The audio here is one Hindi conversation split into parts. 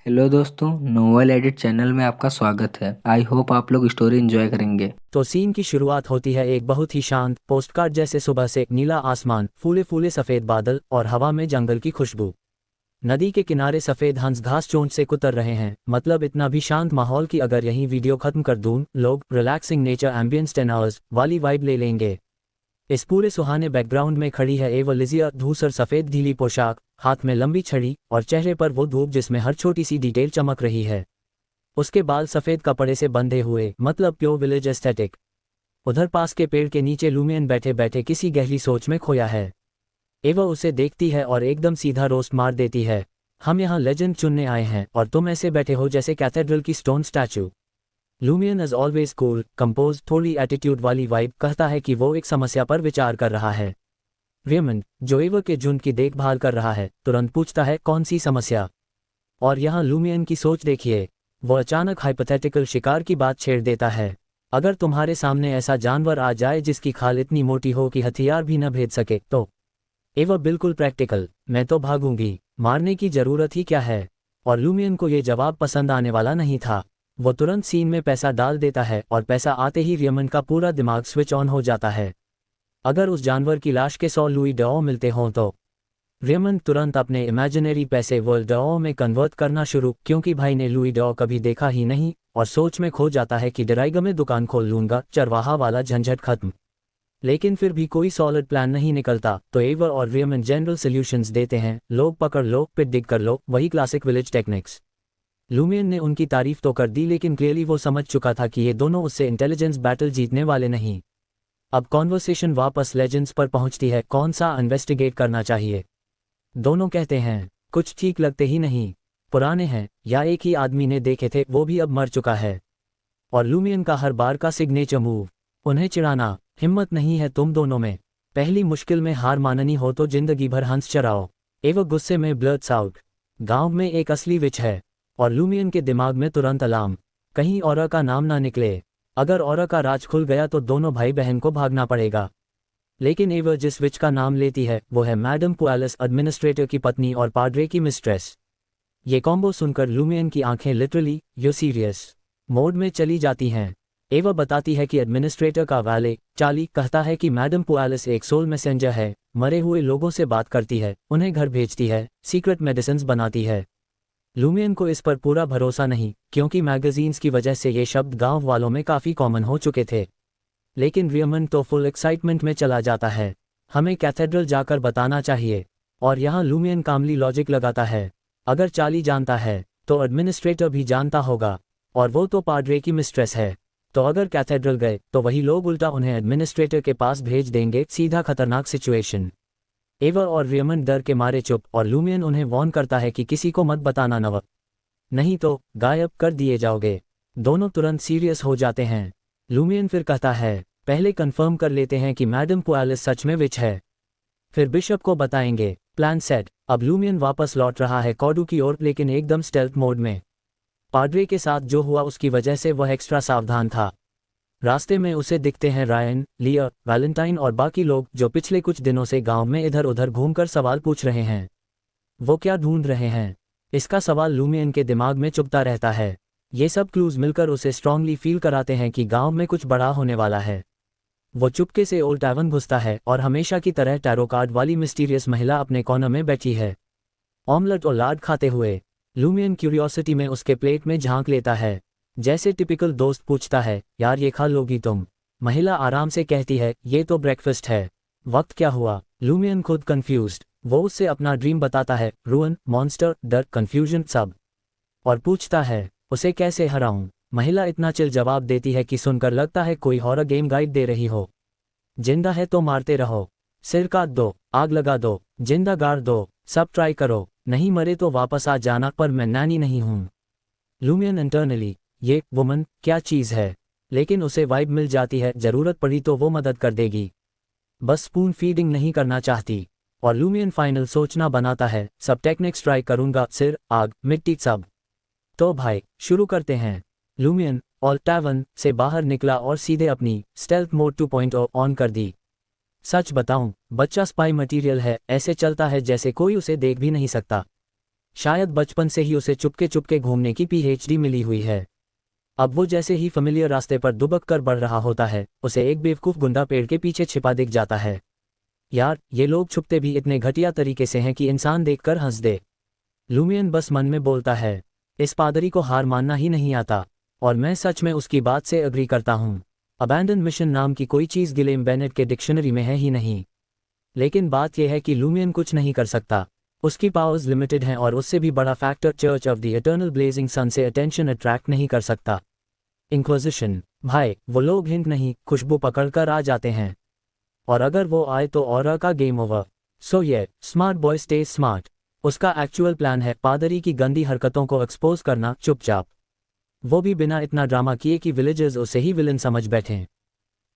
हेलो दोस्तों, नोवेल एडिट चैनल में आपका स्वागत है। आई होप आप लोग स्टोरी एंजॉय करेंगे। तो सीन की शुरुआत होती है एक बहुत ही शांत पोस्टकार्ड जैसे सुबह से। नीला आसमान, फूले फूले सफ़ेद बादल और हवा में जंगल की खुशबू। नदी के किनारे सफ़ेद हंस घास चोंच से कुतर रहे हैं। मतलब इतना भी शांत माहौल कि अगर यहीं वीडियो खत्म कर दूं, लोग रिलैक्सिंग नेचर एम्बियंस 10 आवर्स वाली वाइब ले लेंगे। इस पूरे सुहाने बैकग्राउंड में खड़ी है एवा लिजिया, धूसर सफ़ेद ढीली पोशाक, हाथ में लंबी छड़ी और चेहरे पर वो धूप जिसमें हर छोटी सी डिटेल चमक रही है। उसके बाल सफ़ेद कपड़े से बंधे हुए, मतलब प्योर विलेज एस्थेटिक। उधर पास के पेड़ के नीचे लूमियन बैठे बैठे किसी गहरी सोच में खोया है। एवा उसे देखती है और एकदम सीधा रोस्ट मार देती है। हम यहाँ लेजेंड चुनने आए हैं और तुम ऐसे बैठे हो जैसे कैथेड्रल की stone statue. Lumion is always cool, compose, थोड़ी एटीट्यूड वाली वाइब कहता है कि वो एक समस्या पर विचार कर रहा है। रेमंड, जो एवा के झुंड की देखभाल कर रहा है, तुरंत पूछता है कौन सी समस्या। और यहाँ लूमियन की सोच देखिए। वो अचानक हाइपोथेटिकल शिकार की बात छेड़ देता है। अगर तुम्हारे सामने ऐसा जानवर आ जाए जिसकी खाल इतनी मोटी हो कि हथियार भी न भेद सके तो? एवा बिल्कुल प्रैक्टिकल, मैं तो भागूंगी, मारने की जरूरत ही क्या है। और लूमियन को ये जवाब पसंद आने वाला नहीं था। वो तुरंत सीन में पैसा डाल देता है और पैसा आते ही रेमंड का पूरा दिमाग स्विच ऑन हो जाता है। अगर उस जानवर की लाश के 100 लुई डॉ मिलते हों तो? रेमंड तुरंत अपने इमेजिनरी पैसे वर्ल्ड डॉ में कन्वर्ट करना शुरू, क्योंकि भाई ने लुई डॉ कभी देखा ही नहीं, और सोच में खो जाता है कि डराइगा में दुकान खोल लूंगा, चरवाहा वाला झंझट खत्म। लेकिन फिर भी कोई सॉलिड प्लान नहीं निकलता, तो एवर और रेमंड जनरल सॉल्यूशंस देते हैं। लोग पकड़ लो, पिट डिग कर लो, वही क्लासिक विलेज टेक्निक्स। लूमियन ने उनकी तारीफ तो कर दी, लेकिन क्लियरली वो समझ चुका था कि ये दोनों उससे इंटेलिजेंस बैटल जीतने वाले नहीं। अब कॉन्वर्सेशन वापस लेजेंड्स पर पहुंचती है, कौन सा इन्वेस्टिगेट करना चाहिए। दोनों कहते हैं कुछ ठीक लगते ही नहीं, पुराने हैं या एक ही आदमी ने देखे थे, वो भी अब मर चुका है। और लूमियन का हर बार का सिग्नेचर मूव, उन्हें चिढ़ाना। हिम्मत नहीं है तुम दोनों में? पहली मुश्किल में हार माननी हो तो जिंदगी भर हंस चराओ। एवं गुस्से में ब्लर्ट्स आउट, गांव में एक असली विच है। और लूमियन के दिमाग में तुरंत अलार्म, कहीं औरा का नाम ना निकले। अगर औरा का राज खुल गया तो दोनों भाई बहन को भागना पड़ेगा। लेकिन एवर जिस विच का नाम लेती है वो है मैडम पुआलिस, एडमिनिस्ट्रेटर की पत्नी और पाड्रे की मिस्ट्रेस। ये कॉम्बो सुनकर लूमियन की आंखें लिटरली यू सीरियस मोड में चली जाती हैं। एवा बताती है कि एडमिनिस्ट्रेटर का वाले चार्ली कहता है कि मैडम पुआलिस एक सोल मैसेंजर है, मरे हुए लोगों से बात करती है, उन्हें घर भेजती है, सीक्रेट मेडिसिन्स बनाती है। लूमियन को इस पर पूरा भरोसा नहीं, क्योंकि मैगजीन्स की वजह से ये शब्द गांव वालों में काफ़ी कॉमन हो चुके थे। लेकिन रेमंड तो फुल एक्साइटमेंट में चला जाता है, हमें कैथेड्रल जाकर बताना चाहिए। और यहाँ लूमियन कामली लॉजिक लगाता है, अगर चार्ली जानता है तो एडमिनिस्ट्रेटर भी जानता होगा, और वो तो पाड्रे की मिस्ट्रेस है। तो अगर कैथेड्रल गए तो वही लोग उल्टा उन्हें एडमिनिस्ट्रेटर के पास भेज देंगे, सीधा खतरनाक सिचुएशन। एवर और रेमंड डर के मारे चुप, और लूमियन उन्हें वॉर्न करता है कि किसी को मत बताना नव, नहीं तो गायब कर दिए जाओगे। दोनों तुरंत सीरियस हो जाते हैं। लूमियन फिर कहता है, पहले कंफर्म कर लेते हैं कि मैडम पुआलिस सच में विच है, फिर बिशप को बताएंगे। Plan set. अब लूमियन वापस लौट रहा है कॉडू की ओर, लेकिन एकदम स्टेल्थ मोड में। पाड्रे के साथ जो हुआ उसकी वजह से वह एक्स्ट्रा सावधान था। रास्ते में उसे दिखते हैं रायन, लिया, वैलेंटाइन और बाकी लोग, जो पिछले कुछ दिनों से गांव में इधर उधर घूमकर सवाल पूछ रहे हैं। वो क्या ढूंढ रहे हैं, इसका सवाल लूमियन के दिमाग में चुभता रहता है। ये सब क्लूज मिलकर उसे स्ट्रांगली फील कराते हैं कि गांव में कुछ बड़ा होने वाला है। वो चुपके से ओल्ड टैवन घुसता है और हमेशा की तरह टैरो कार्ड वाली मिस्टीरियस महिला अपने कॉर्नर में बैठी है, ऑमलेट और लाड खाते हुए। लूमियन क्यूरियोसिटी में उसके प्लेट में झांक लेता है, जैसे टिपिकल दोस्त पूछता है, यार ये खा लोगी तुम? महिला आराम से कहती है, ये तो ब्रेकफास्ट है। वक्त क्या हुआ? लूमियन खुद कंफ्यूज्ड। वो उससे अपना ड्रीम बताता है, रूइन, मॉन्स्टर, डर, कंफ्यूजन सब। और पूछता है, उसे कैसे हराऊं? महिला इतना चिल जवाब देती है कि सुनकर लगता है कोई हॉरर गेम गाइड दे रही हो। जिंदा है तो मारते रहो, सिर काट दो, आग लगा दो, जिंदा गाड़ दो, सब ट्राई करो, नहीं मरे तो वापस आ जाना, पर मैं नानी नहीं हूं। लूमियन इंटरनली, ये वुमन क्या चीज़ है? लेकिन उसे वाइब मिल जाती है, जरूरत पड़ी तो वो मदद कर देगी, बस स्पून फीडिंग नहीं करना चाहती। और लूमियन फाइनल सोचना बनाता है, सब टेक्निक्स ट्राई करूंगा, सिर, आग, मिट्टी सब। तो भाई शुरू करते हैं। लूमियन ऑल टैवन से बाहर निकला और सीधे अपनी स्टेल्थ मोड 2.0 ऑन कर दी। सच बताऊं, बच्चा स्पाई मटेरियल है, ऐसे चलता है जैसे कोई उसे देख भी नहीं सकता। शायद बचपन से ही उसे चुपके चुपके घूमने की पीएचडी मिली हुई है। अब वो जैसे ही फेमिलियर रास्ते पर दुबक कर बढ़ रहा होता है, उसे एक बेवकूफ़ गुंडा पेड़ के पीछे छिपा दिख जाता है। यार, ये लोग छुपते भी इतने घटिया तरीके से हैं कि इंसान देखकर हंस दे। लूमियन बस मन में बोलता है, इस पादरी को हार मानना ही नहीं आता, और मैं सच में उसकी बात से अग्री करता हूँ। अबैंडन मिशन नाम की कोई चीज़ गिलेम बेनेट के डिक्शनरी में है ही नहीं। लेकिन बात यह है कि लूमियन कुछ नहीं कर सकता। उसकी पावर्स लिमिटेड हैं और उससे भी बड़ा factor church of the eternal blazing sun से अटेंशन अट्रैक्ट नहीं कर सकता। इंक्विजिशन, भाई, वो लोग हिंट नहीं खुशबू पकड़ कर आ जाते हैं, और अगर वो आए तो ऑरा का गेम ओवर। सो ये स्मार्ट बॉय स्टे स्मार्ट। उसका एक्चुअल प्लान है पादरी की गंदी हरकतों को एक्सपोज करना चुपचाप, वो भी बिना इतना ड्रामा किए कि विलेजर्स उसे ही विलन समझ बैठें।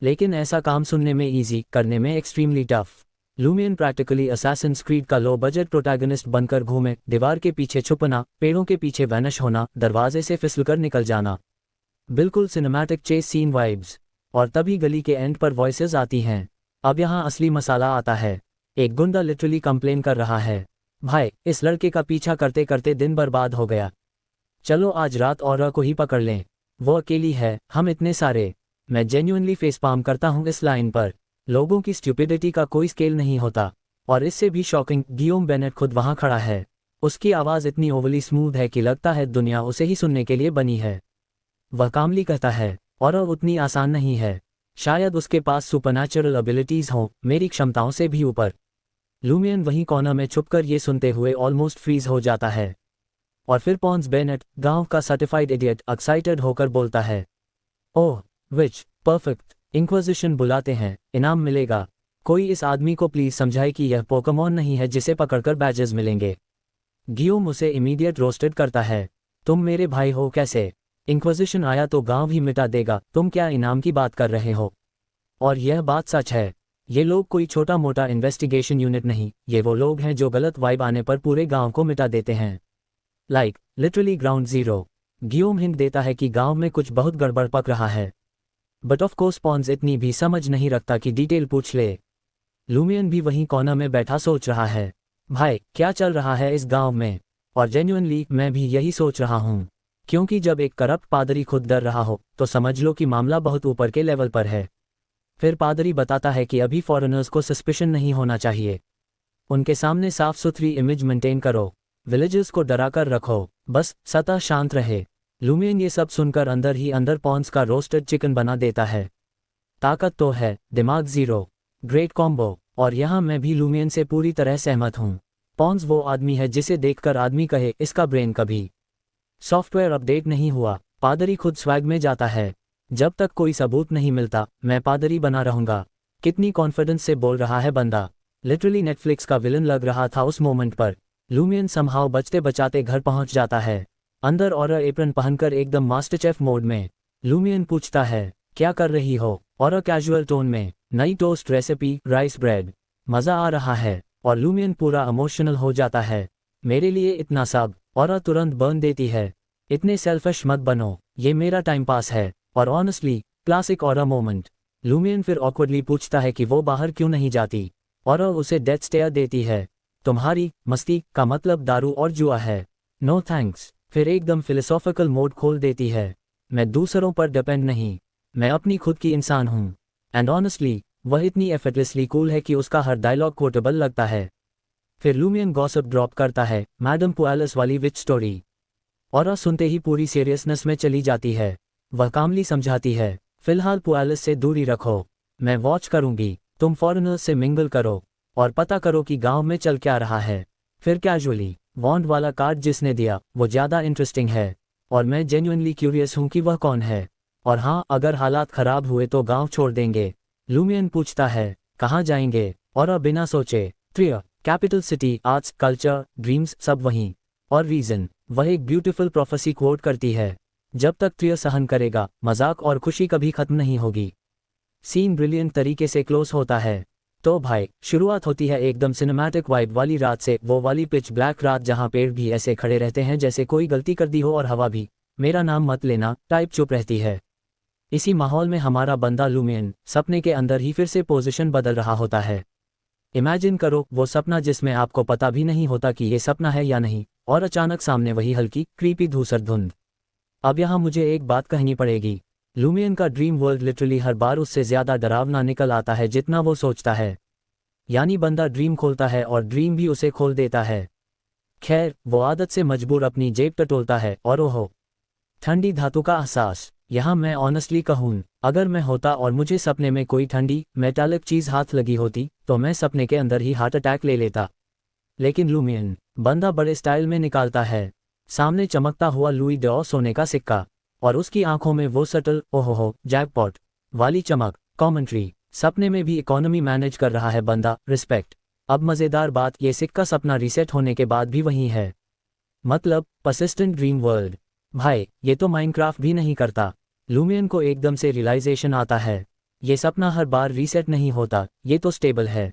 लेकिन ऐसा काम सुनने में इजी, करने में extremely tough. Lumion practically Assassin's creed का लो बजट प्रोटैगनिस्ट बनकर घूमे, दीवार के पीछे छुपना, पेड़ों के पीछे वैनिश होना, दरवाजे से फिसलकर निकल जाना। बिल्कुल सिनेमैटिक चेस सीन वाइब्स। और तभी गली के एंड पर वॉइसेस आती हैं। अब यहाँ असली मसाला आता है। एक गुंडा लिटरली कंप्लेन कर रहा है, भाई, इस लड़के का पीछा करते करते दिन बर्बाद हो गया। चलो आज रात ऑरा को ही पकड़ लें। वो अकेली है, हम इतने सारे। मैं जेन्युइनली फेस पाम करता हूँ इस लाइन पर। लोगों की स्टुपिडिटी का कोई स्केल नहीं होता। और इससे भी शॉकिंग, गियोम बेनेट खुद वहाँ खड़ा है। उसकी आवाज़ इतनी ओवली स्मूथ है कि लगता है दुनिया उसे ही सुनने के लिए बनी है। वह कामली कहता है, और उतनी आसान नहीं है। शायद उसके पास सुपरनैचुरल एबिलिटीज़ हों, मेरी क्षमताओं से भी ऊपर। लूमियन वहीं कॉर्नर में छुपकर ये सुनते हुए ऑलमोस्ट फ्रीज हो जाता है। और फिर पॉन्स बेनेट, गांव का सर्टिफाइड इडियट, एक्साइटेड होकर बोलता है, ओह विच, परफेक्ट, इंक्विजिशन बुलाते हैं, इनाम मिलेगा। कोई इस आदमी को प्लीज समझाए कि यह पोकेमॉन नहीं है जिसे पकड़कर बैजेस मिलेंगे। गियोम उसे इमीडिएट रोस्टेड करता है, तुम मेरे भाई हो कैसे? इंक्विजिशन आया तो गांव ही मिटा देगा, तुम क्या इनाम की बात कर रहे हो? और यह बात सच है। ये लोग कोई छोटा मोटा इन्वेस्टिगेशन यूनिट नहीं, ये वो लोग हैं जो गलत वाइब आने पर पूरे गांव को मिटा देते हैं। Like literally ground zero. Guillaume hint देता है कि गांव में कुछ बहुत गड़बड़ पक रहा है। बट ऑफ कोर्स पॉन्स इतनी भी समझ नहीं रखता कि डिटेल पूछ ले। लूमियन भी वहीं कॉर्नर में बैठा सोच रहा है, भाई क्या चल रहा है इस गांव में? और जेन्युइनली मैं भी यही सोच रहा हूँ, क्योंकि जब एक करप्ट पादरी खुद डर रहा हो तो समझ लो कि मामला बहुत ऊपर के लेवल पर है। फिर पादरी बताता है कि अभी फॉरेनर्स को सस्पिशन नहीं होना चाहिए। उनके सामने साफ सुथरी इमेज मेंटेन करो, विलेजर्स को डरा कर रखो, बस सतह शांत रहे। लूमियन ये सब सुनकर अंदर ही अंदर पॉन्स का रोस्टेड चिकन बना देता है। ताकत तो है, दिमाग जीरो। Great combo. और यहाँ मैं भी लूमियन से पूरी तरह सहमत हूँ। पॉन्स वो आदमी है जिसे देखकर आदमी कहे इसका ब्रेन कभी सॉफ्टवेयर अपडेट नहीं हुआ। पादरी खुद स्वैग में जाता है, जब तक कोई सबूत नहीं मिलता मैं पादरी बना रहूंगा। कितनी कॉन्फिडेंस से बोल रहा है बंदा। लिटरली नेटफ्लिक्स का विलन लग रहा था उस मोमेंट पर। लूमियन समहाउ बचते बचाते घर पहुंच जाता है, अंदर और एप्रन पहनकर एकदम मास्टर शेफ मोड में। लूमियन पूछता है, क्या कर रही हो? और कैजुअल टोन में, नई टोस्ट रेसिपी, राइस ब्रेड, मज़ा आ रहा है। और लूमियन पूरा इमोशनल हो जाता है, मेरे लिए इतना सब। और तुरंत बर्न देती है, इतने सेल्फिश मत बनो, ये मेरा टाइम पास है। और honestly classic aura moment. Lumion फिर ऑकवर्डली पूछता है कि वो बाहर क्यों नहीं जाती, और उसे डेथ स्टेयर देती है, तुम्हारी मस्ती का मतलब दारू और जुआ है, नो थैंक्स। फिर एकदम फिलोसॉफिकल मोड खोल देती है, मैं दूसरों पर डिपेंड नहीं, मैं अपनी खुद की इंसान हूँ। एंड ऑनेस्टली वह इतनी एफर्टलेसली कूल है कि उसका हर डायलॉग कोटेबल लगता है। फिर लूमियन गॉसिप ड्रॉप करता है, मैडम पुआलिस वाली विच स्टोरी। और सुनते ही पूरी सीरियसनेस में चली जाती है। वह कामली समझाती है, फिलहाल पुआलिस से दूरी रखो, मैं वॉच करूंगी, तुम फॉरेनर्स से मिंगल करो और पता करो कि गांव में चल क्या रहा है। फिर कैजुअली, वॉन्ड वाला कार्ड जिसने दिया वो ज़्यादा इंटरेस्टिंग है, और मैं जेन्युइनली क्यूरियस हूँ कि वह कौन है। और हाँ, अगर हालात खराब हुए तो गांव छोड़ देंगे। लूमियन पूछता है, कहाँ जाएंगे? और बिना सोचे, trier, capital city, arts, culture, dreams, सब वहीं। और रीज़न, वह एक ब्यूटीफुल प्रोफेसी कोट करती है, जब तक ट्रियर सहन करेगा मजाक और खुशी कभी खत्म नहीं होगी। सीन ब्रिलियंट तरीके से क्लोज होता है। तो भाई, शुरुआत होती है एकदम सिनेमैटिक वाइब वाली रात से, वो वाली पिच ब्लैक रात जहाँ पेड़ भी ऐसे खड़े रहते हैं जैसे कोई गलती कर दी हो, और हवा भी मेरा नाम मत लेना टाइप चुप रहती है। इसी माहौल में हमारा बंदा लूमियन सपने के अंदर ही फिर से पोजीशन बदल रहा होता है। इमेजिन करो वो सपना जिसमें आपको पता भी नहीं होता कि ये सपना है या नहीं, और अचानक सामने वही हल्की क्रीपी धूसर धुंध। अब यहाँ मुझे एक बात कहनी पड़ेगी, लूमियन का ड्रीम वर्ल्ड लिटरली हर बार उससे ज़्यादा डरावना निकल आता है जितना वो सोचता है। यानी बंदा ड्रीम खोलता है और ड्रीम भी उसे खोल देता है। खैर, वो आदत से मजबूर अपनी जेब टटोलता है और ओहो, ठंडी धातु का एहसास। यहाँ मैं ऑनेस्टली कहूँ, अगर मैं होता और मुझे सपने में कोई ठंडी मेटालिक चीज़ हाथ लगी होती तो मैं सपने के अंदर ही हार्ट अटैक ले लेता। लेकिन लूमियन, बंदा बड़े स्टाइल में निकालता है। सामने चमकता हुआ लुई डॉ सोने का सिक्का, और उसकी आंखों में वो सटल ओहो जैकपॉट वाली चमक। कॉमेंट्री, सपने में भी इकोनॉमी मैनेज कर रहा है बंदा, रिस्पेक्ट। अब मज़ेदार बात, ये सिक्का सपना रीसेट होने के बाद भी वही है। मतलब पर्सिस्टेंट ड्रीम वर्ल्ड। भाई, ये तो माइनक्राफ्ट भी नहीं करता। लूमियन को एकदम से रियलाइजेशन आता है, ये सपना हर बार रीसेट नहीं होता, ये तो स्टेबल है,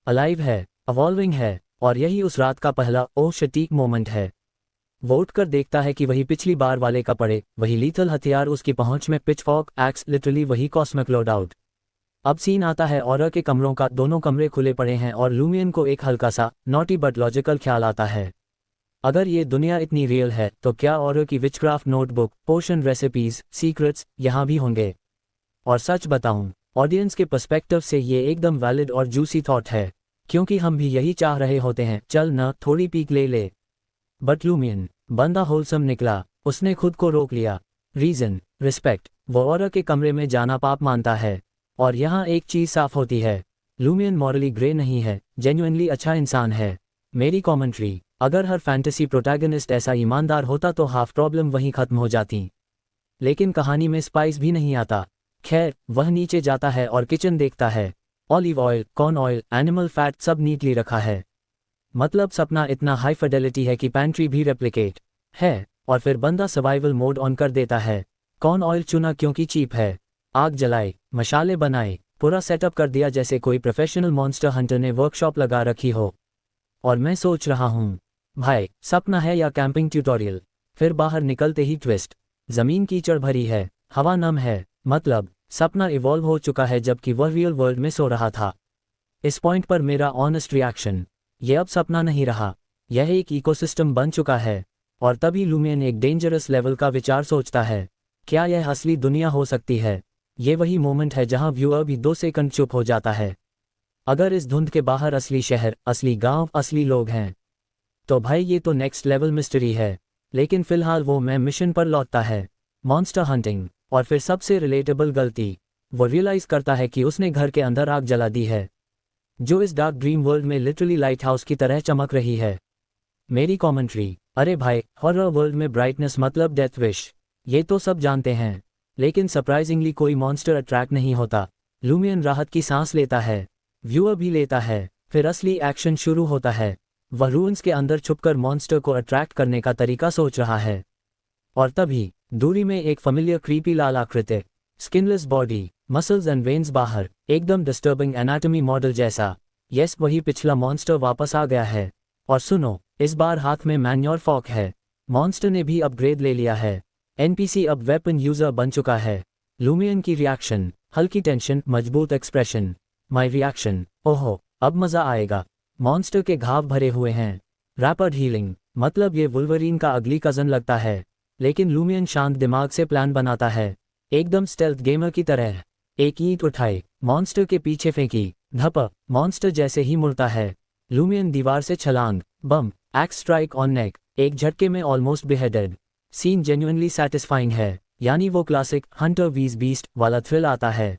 अलाइव है, अवॉल्विंग है। और यही उस रात का पहला ओह सटीक मोमेंट है। वो उठकर देखता है कि वही पिछली बार वाले कपड़े, वही लीथल हथियार उसकी पहुंच में, पिचफॉर्क, एक्स, लिटरली वही कॉस्मिक लोडआउट। अब सीन आता है ऑरर के कमरों का। दोनों कमरे खुले पड़े हैं और लूमियन को एक हल्का सा नॉटी बट लॉजिकल ख्याल आता है, अगर ये दुनिया इतनी रियल है तो क्या ऑरर की विचक्राफ्ट नोटबुक, पोशन रेसिपीज, सीक्रेट्स यहाँ भी होंगे? और सच बताऊं, ऑडियंस के पर्सपेक्टिव से ये एकदम वैलिड और जूसी थॉट है, क्योंकि हम भी यही चाह रहे होते हैं, चल न थोड़ी पीक ले ले। बट लूमियन, बंदा होलसम निकला, उसने खुद को रोक लिया। Reason, respect. वो ऑरर के कमरे में जाना पाप मानता है। और यहाँ एक चीज़ साफ होती है, लूमियन मॉरली ग्रे नहीं है, जेन्युइनली अच्छा इंसान है। मेरी कॉमेंट्री, अगर हर फैंटेसी प्रोटैगनिस्ट ऐसा ईमानदार होता तो हाफ प्रॉब्लम वहीं खत्म हो जाती। लेकिन कहानी में स्पाइस भी नहीं आता। खैर, वह नीचे जाता है और किचन देखता है। Olive oil, corn oil, animal fat सब नीटली रखा है। मतलब सपना इतना हाई फिडेलिटी है कि पैंट्री भी रेप्लिकेट है। और फिर बंदा सर्वाइवल मोड ऑन कर देता है। कॉर्न ऑयल चुना क्योंकि चीप है। आग जलाए, मशाले बनाए, पूरा सेटअप कर दिया जैसे कोई प्रोफेशनल मॉन्स्टर हंटर ने वर्कशॉप लगा रखी हो। और मैं सोच रहा हूँ, भाई सपना है या कैंपिंग ट्यूटोरियल? फिर बाहर निकलते ही ट्विस्ट, जमीन कीचड़ भरी है, हवा नम है, मतलब सपना इवॉल्व हो चुका है जबकि वह रियल वर्ल्ड में सो रहा था। इस पॉइंट पर मेरा ऑनेस्ट रिएक्शन, यह अब सपना नहीं रहा, यह एक इकोसिस्टम बन चुका है। और तभी लूमियन एक डेंजरस लेवल का विचार सोचता है, क्या यह असली दुनिया हो सकती है? ये वही मोमेंट है जहां व्यूअर भी 2 सेकंड चुप हो जाता है। अगर इस धुंध के बाहर असली शहर, असली गांव, असली लोग हैं तो भाई ये तो नेक्स्ट लेवल मिस्ट्री है। लेकिन फिलहाल वो मैं मिशन पर लौटता है, मॉन्स्टर हंटिंग। और फिर सबसे रिलेटेबल गलती, वो रियलाइज करता है कि उसने घर के अंदर आग जला दी है, जो इस डार्क ड्रीम वर्ल्ड में लिटरली लाइट हाउस की तरह चमक रही है। मेरी कॉमेंट्री, अरे भाई, हॉरर वर्ल्ड में ब्राइटनेस मतलब डेथ विश, ये तो सब जानते हैं। लेकिन सरप्राइजिंगली कोई मॉन्स्टर अट्रैक्ट नहीं होता। लूमियन राहत की सांस लेता है, व्यूअर भी लेता है। फिर असली एक्शन शुरू होता है। वह रून्स के अंदर छुपकर मॉन्स्टर को अट्रैक्ट करने का तरीका सोच रहा है। और तभी दूरी में एक familiar क्रीपी लाल आकृति, skinless body, muscles and veins बाहर, एकदम डिस्टर्बिंग एनाटॉमी मॉडल जैसा। यस, वही पिछला मॉन्स्टर वापस आ गया है। और सुनो, इस बार हाथ में मैन्योर फॉक है। मॉन्स्टर ने भी अपग्रेड ले लिया है, एनपीसी अब वेपन यूजर बन चुका है। लूमियन की रिएक्शन, हल्की टेंशन, मजबूत एक्सप्रेशन। माई रिएक्शन, ओहो अब मजा आएगा। मॉन्स्टर के घाव भरे हुए हैं, रैपिड हीलिंग, मतलब ये वुल्वरीन का अगली कजन लगता है। लेकिन लूमियन शांत दिमाग से प्लान बनाता है, एकदम स्टेल्थ गेमर की तरह। एक ईंट उठाई, मॉन्स्टर के पीछे फेंकी, धप, मॉन्स्टर जैसे ही मुड़ता है, लूमियन दीवार से छलांग, bam, x strike on neck, एक झटके में almost beheaded. Scene genuinely satisfying है, यानी वो क्लासिक हंटर वीज बीस्ट वाला थ्रिल आता है।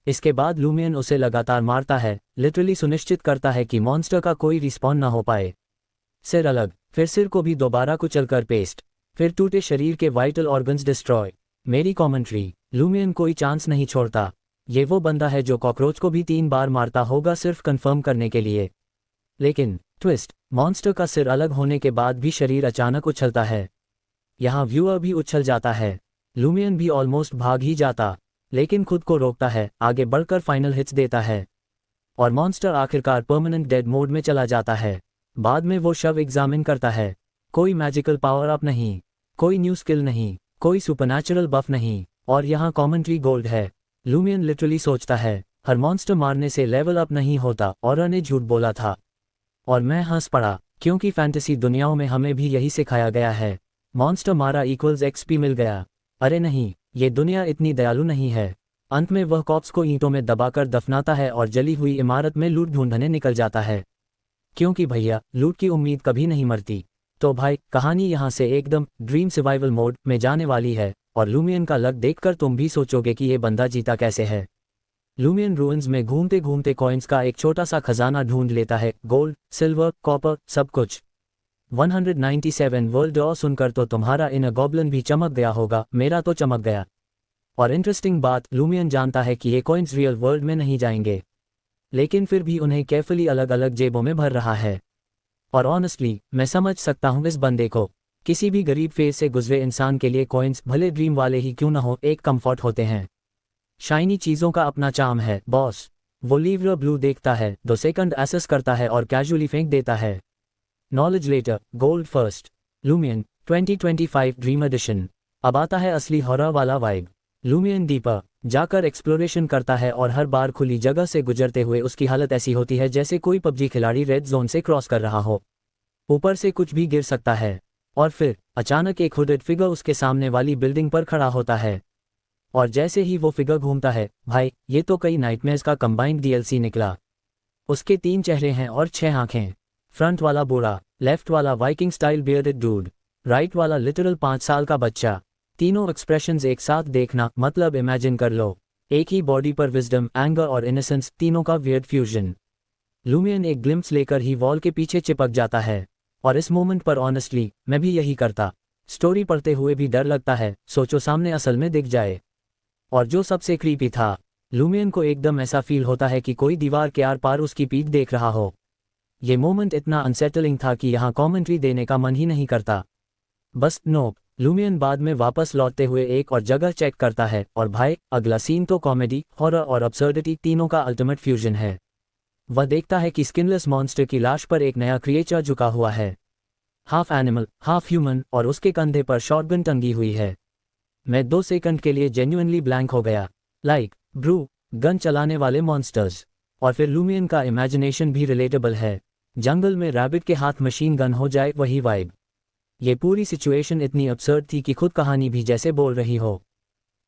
इसके बाद लूमियन उसे लगातार मारता है, लिटरली सुनिश्चित करता है कि मॉन्स्टर का कोई रिस्पॉन्ड ना हो पाए। सिर अलग, फिर सिर को भी दोबारा कुचलकर पेस्ट, फिर टूटे शरीर के वाइटल ऑर्गन्स डिस्ट्रॉय। मेरी कॉमेंट्री, लूमियन कोई चांस नहीं छोड़ता। ये वो बंदा है जो कॉकरोच को भी 3 बार मारता होगा सिर्फ कंफर्म करने के लिए। लेकिन ट्विस्ट, मॉन्स्टर का सिर अलग होने के बाद भी शरीर अचानक उछलता है। यहाँ व्यूअर भी उछल जाता है, लूमियन भी ऑलमोस्ट भाग ही जाता, लेकिन खुद को रोकता है, आगे बढ़कर फाइनल हिट्स देता है। और मॉन्स्टर आखिरकार परमानेंट डेड मोड में चला जाता है। बाद में वो शव एग्जामिन करता है, कोई मैजिकल पावर अप नहीं, कोई न्यू स्किल नहीं, कोई सुपरनैचुरल बफ नहीं। और यहाँ कॉमेंट्री गोल्ड है। लूमियन लिटरली सोचता है, हर मॉन्स्टर मारने से लेवल अप नहीं होता, और ने झूठ बोला था। और मैं हंस पड़ा। क्योंकि फैंटेसी दुनियाओं में हमें भी यही सिखाया गया है, मॉन्स्टर मारा इक्वल्स एक्सपी मिल गया। अरे नहीं, ये दुनिया इतनी दयालु नहीं है। अंत में वह कॉप्स को ईंटों में दबाकर दफनाता है और जली हुई इमारत में लूट ढूंढने निकल जाता है। क्योंकि भैया, लूट की उम्मीद कभी नहीं मरती। तो भाई, कहानी यहाँ से एकदम ड्रीम सर्वाइवल मोड में जाने वाली है, और लूमियन का लक देखकर तुम भी सोचोगे कि ये बंदा जीता कैसे है। लूमियन रूइंस में घूमते घूमते कॉइन्स का एक छोटा सा खजाना ढूंढ लेता है, गोल्ड, सिल्वर, कॉपर, सब कुछ। 197 वर्ल्ड और सुनकर तो तुम्हारा इनर गॉब्लिन भी चमक गया होगा, मेरा तो चमक गया। और इंटरेस्टिंग बात, लूमियन जानता है कि ये कॉइन्स रियल वर्ल्ड में नहीं जाएंगे, लेकिन फिर भी उन्हें केयरफुली अलग अलग जेबों में भर रहा है। और ऑनेस्टली मैं समझ सकता हूँ इस बंदे को। किसी भी गरीब फेज से गुजरे इंसान के लिए कॉइन्स भले ड्रीम वाले ही क्यों न हो, एक कंफर्ट होते हैं। शाइनी चीज़ों का अपना चार्म है बॉस। वो लीवर ब्लू देखता है, 2 सेकंड एसेस करता है और कैजुअली फेंक देता है। Knowledge letter, gold first. Lumian 2025 dream edition. अब आता है असली हॉरर वाला वाइब। लूमियन डीपर जाकर एक्सप्लोरेशन करता है और हर बार खुली जगह से गुजरते हुए उसकी हालत ऐसी होती है जैसे कोई पबजी खिलाड़ी रेड जोन से क्रॉस कर रहा हो। ऊपर से कुछ भी गिर सकता है। और फिर अचानक एक हुडेड फिगर उसके सामने वाली बिल्डिंग पर खड़ा होता है। और जैसे ही वो फिगर घूमता है, भाई ये तो कई नाइटमेयर्स का कंबाइंड DLC निकला। उसके 3 चेहरे हैं और 6 आंखें। फ्रंट वाला बूढ़ा, लेफ्ट वाला Viking style bearded dude, right वाला लिटरल 5 साल का बच्चा। तीनों एक्सप्रेशंस एक साथ देखना मतलब इमेजिन कर लो, एक ही बॉडी पर विजडम, एंगर और इनोसेंस, तीनों का वियर्ड फ्यूजन। लूमियन एक ग्लिम्प्स लेकर ही वॉल के पीछे चिपक जाता है। और इस मोमेंट पर ऑनेस्टली मैं भी यही करता। स्टोरी पढ़ते हुए भी डर लगता है, सोचो सामने असल में दिख जाए। और जो सबसे क्रीपी था, लूमियन को एकदम ऐसा फील होता है कि कोई दीवार के आर पार उसकी पीठ देख रहा हो। ये मोमेंट इतना अनसेटलिंग था कि यहाँ कॉमेंट्री देने का मन ही नहीं करता। बस नोप। लूमियन बाद में वापस लौटते हुए एक और जगह चेक करता है, और भाई अगला सीन तो कॉमेडी, हॉरर और अब्सर्डिटी तीनों का अल्टीमेट फ्यूजन है। वह देखता है कि स्किनलेस मॉन्स्टर की लाश पर एक नया क्रिएचर झुका हुआ है, हाफ एनिमल हाफ ह्यूमन, और उसके कंधे पर शॉटगन टंगी हुई है। मैं 2 सेकंड के लिए जेन्युइनली ब्लैंक हो गया, लाइक ब्रू, गन चलाने वाले मॉन्स्टर्स। और फिर लूमियन का इमेजिनेशन भी रिलेटेबल है। जंगल में रैबिट के हाथ मशीन गन हो जाए, वही वाइब। ये पूरी सिचुएशन इतनी अब्सर्ड थी कि खुद कहानी भी जैसे बोल रही हो।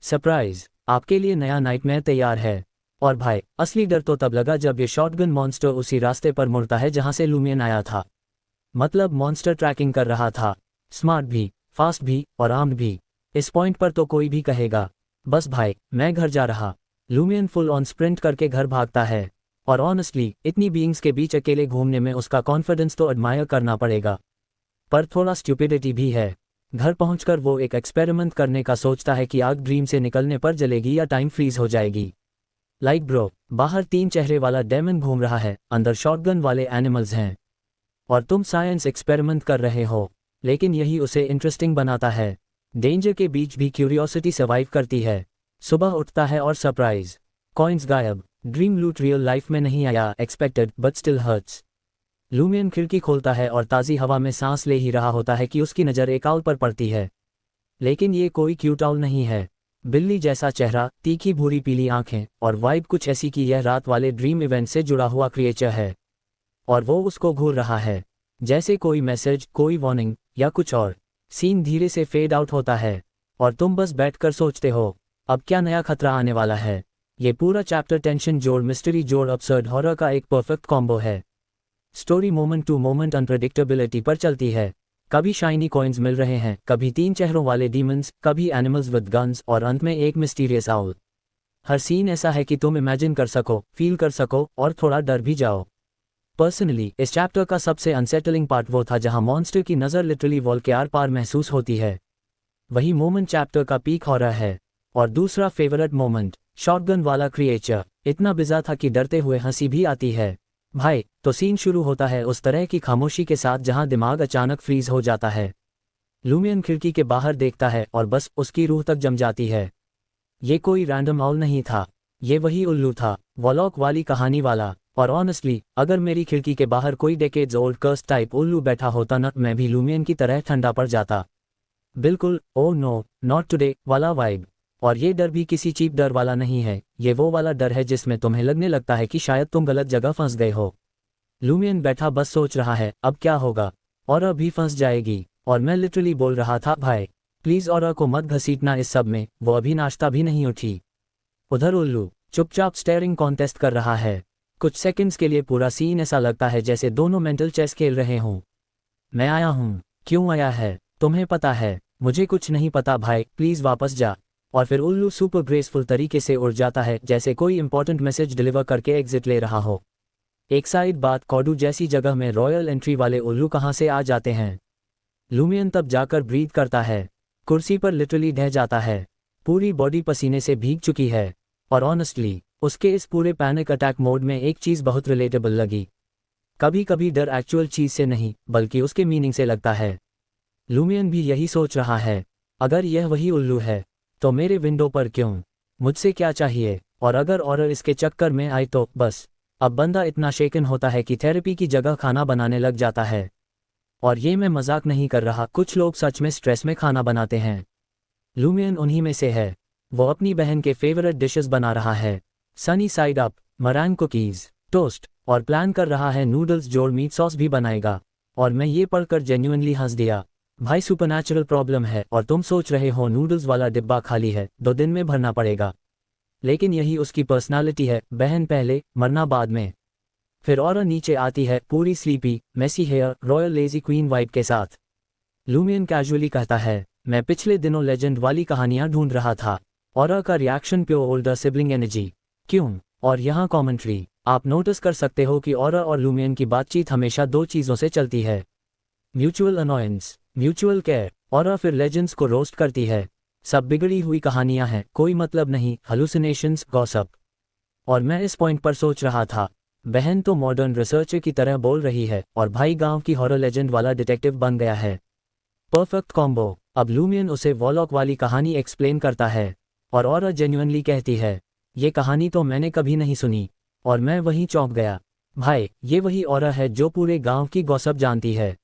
सरप्राइज, आपके लिए नया नाइटमेयर तैयार है। और भाई असली डर तो तब लगा जब ये शॉटगन मॉन्स्टर उसी रास्ते पर मुड़ता है जहां से लूमियन आया था। मतलब मॉन्स्टर ट्रैकिंग कर रहा था, स्मार्ट भी, फास्ट भी और आर्म्ड भी। इस पॉइंट पर तो कोई भी कहेगा बस भाई मैं घर जा रहा। लूमियन फुल ऑन स्प्रिंट करके घर भागता है। और ऑनेस्टली इतनी बीइंग्स के बीच अकेले घूमने में उसका कॉन्फिडेंस तो एडमायर करना पड़ेगा। पर थोड़ा स्टुपिडिटी भी है। घर पहुंचकर वो एक एक्सपेरिमेंट करने का सोचता है कि आग ड्रीम से निकलने पर जलेगी या टाइम फ्रीज हो जाएगी। लाइक ब्रो, बाहर 3 चेहरे वाला डेमन घूम रहा है, अंदर शॉटगन वाले एनिमल्स हैं, और तुम साइंस एक्सपेरिमेंट कर रहे हो। लेकिन यही उसे इंटरेस्टिंग बनाता है। डेंजर के बीच भी क्यूरियोसिटी सर्वाइव करती है। सुबह उठता है और सरप्राइज, कॉइन्स गायब। ड्रीम लूट रियल लाइफ में नहीं आया, expected but still hurts. Lumian खिड़की खोलता है और ताज़ी हवा में सांस ले ही रहा होता है कि उसकी नज़र एक आउल पर पड़ती है। लेकिन ये कोई क्यूट आउल नहीं है। बिल्ली जैसा चेहरा, तीखी भूरी पीली आंखें, और वाइब कुछ ऐसी कि यह रात वाले ड्रीम इवेंट से जुड़ा हुआ क्रिएचर है। और वो उसको घूर रहा है, जैसे कोई मैसेज, कोई वार्निंग या कुछ और। सीन धीरे से फेड आउट होता है, और तुम बस बैठकर सोचते हो अब क्या नया खतरा आने वाला है। ये पूरा चैप्टर टेंशन जोड़, मिस्ट्री जोड़, अब्सर्ड हॉरर का एक परफेक्ट कॉम्बो है। Story moment to moment unpredictability पर चलती है। कभी शाइनी कॉइन्स मिल रहे हैं, कभी 3 चेहरों वाले डीमंस, कभी एनिमल्स विद गन्स, और अंत में एक मिस्टीरियस आउल। हर सीन ऐसा है कि तुम इमेजिन कर सको, फील कर सको और थोड़ा डर भी जाओ। पर्सनली इस चैप्टर का सबसे अनसेटलिंग पार्ट वो था जहां मॉन्स्टर की नज़र लिटरली वॉल के आर पार महसूस होती है। वही मोमेंट चैप्टर का पीक हॉरर है। और दूसरा फेवरेट मोमेंट, शॉटगन वाला क्रिएचर इतना बिज़ार था कि डरते हुए हंसी भी आती है। भाई तो सीन शुरू होता है उस तरह की खामोशी के साथ जहां दिमाग अचानक फ्रीज हो जाता है। लूमियन खिड़की के बाहर देखता है और बस उसकी रूह तक जम जाती है। ये कोई रैंडम आउल नहीं था, ये वही उल्लू था, वॉलॉक वाली कहानी वाला। और ऑनेस्टली अगर मेरी खिड़की के बाहर कोई डेकेड्स ओल्ड कर्स टाइप उल्लू बैठा होता न, मैं भी लूमियन की तरह ठंडा पड़ जाता। बिल्कुल ओ नो नॉट टुडे वाला वाइब। और ये डर भी किसी चीप डर वाला नहीं है, ये वो वाला डर है जिसमें तुम्हें लगने लगता है कि शायद तुम गलत जगह फंस गए हो। लूमियन बैठा बस सोच रहा है अब क्या होगा, और अभी फंस जाएगी। और मैं लिटरली बोल रहा था भाई प्लीज और को मत घसीटना इस सब में, वो अभी नाश्ता भी नहीं उठी। उधर उल्लू चुपचाप स्टेयरिंग कॉन्टेस्ट कर रहा है। कुछ सेकंड्स के लिए पूरा सीन ऐसा लगता है जैसे दोनों मेंटल चेस खेल रहे हों। मैं आया हूँ, क्यों आया है, तुम्हें पता है? मुझे कुछ नहीं पता भाई, प्लीज वापस जा। और फिर उल्लू सुपर ग्रेसफुल तरीके से उड़ जाता है जैसे कोई इंपॉर्टेंट मैसेज डिलीवर करके एग्जिट ले रहा हो। एक साइड बात, कॉडू जैसी जगह में रॉयल एंट्री वाले उल्लू कहाँ से आ जाते हैं? लूमियन तब जाकर ब्रीथ करता है, कुर्सी पर लिटरली ढह जाता है, पूरी बॉडी पसीने से भीग चुकी है। और ऑनेस्टली उसके इस पूरे पैनिक अटैक मोड में एक चीज़ बहुत रिलेटेबल लगी। कभी कभी डर एक्चुअल चीज़ से नहीं बल्कि उसके मीनिंग से लगता है। लूमियन भी यही सोच रहा है, अगर यह वही उल्लू है तो मेरे विंडो पर क्यों, मुझसे क्या चाहिए? और अगर ऑर्डर इसके चक्कर में आए तो बस। अब बंदा इतना शेकन होता है कि थेरेपी की जगह खाना बनाने लग जाता है। और ये मैं मजाक नहीं कर रहा, कुछ लोग सच में स्ट्रेस में खाना बनाते हैं। लूमियन उन्हीं में से है। वो अपनी बहन के फेवरेट डिशेस बना रहा है, sunny side up, Marang cookies, toast, और प्लान कर रहा है नूडल्स जोड़ मीट सॉस भी बनाएगा। और मैं ये पढ़कर जेन्युइनली हंस दिया। भाई सुपरनैचुरल प्रॉब्लम है और तुम सोच रहे हो नूडल्स वाला डिब्बा खाली है, 2 दिन में भरना पड़ेगा। लेकिन यही उसकी पर्सनालिटी है, बहन पहले मरना बाद में। फिर और नीचे आती है पूरी sleepy messy hair royal lazy queen vibe के साथ। लूमियन कैजुअली कहता है मैं पिछले दिनों लेजेंड वाली कहानियां ढूंढ रहा था। और का reaction pure older sibling energy, क्यों? और यहाँ कॉमेंट्री, आप नोटिस कर सकते हो कि और लूमियन की बातचीत हमेशा 2 चीज़ों से चलती है, म्यूचुअल अनोयंस, म्यूचुअल केयर। और फिर लेजेंड्स को रोस्ट करती है, सब बिगड़ी हुई कहानियां हैं, कोई मतलब नहीं, हेलुसिनेशंस, गॉसिप। और मैं इस पॉइंट पर सोच रहा था, बहन तो मॉडर्न रिसर्चर की तरह बोल रही है और भाई गांव की हॉरर लेजेंड वाला डिटेक्टिव बन गया है। Perfect combo. अब लूमियन उसे वॉलॉक वाली कहानी एक्सप्लेन करता है और जेन्युइनली कहती है ये कहानी तो मैंने कभी नहीं सुनी। और मैं वहीं चौंक गया, भाई ये वही औरत है जो पूरे गांव की गॉसिप जानती है,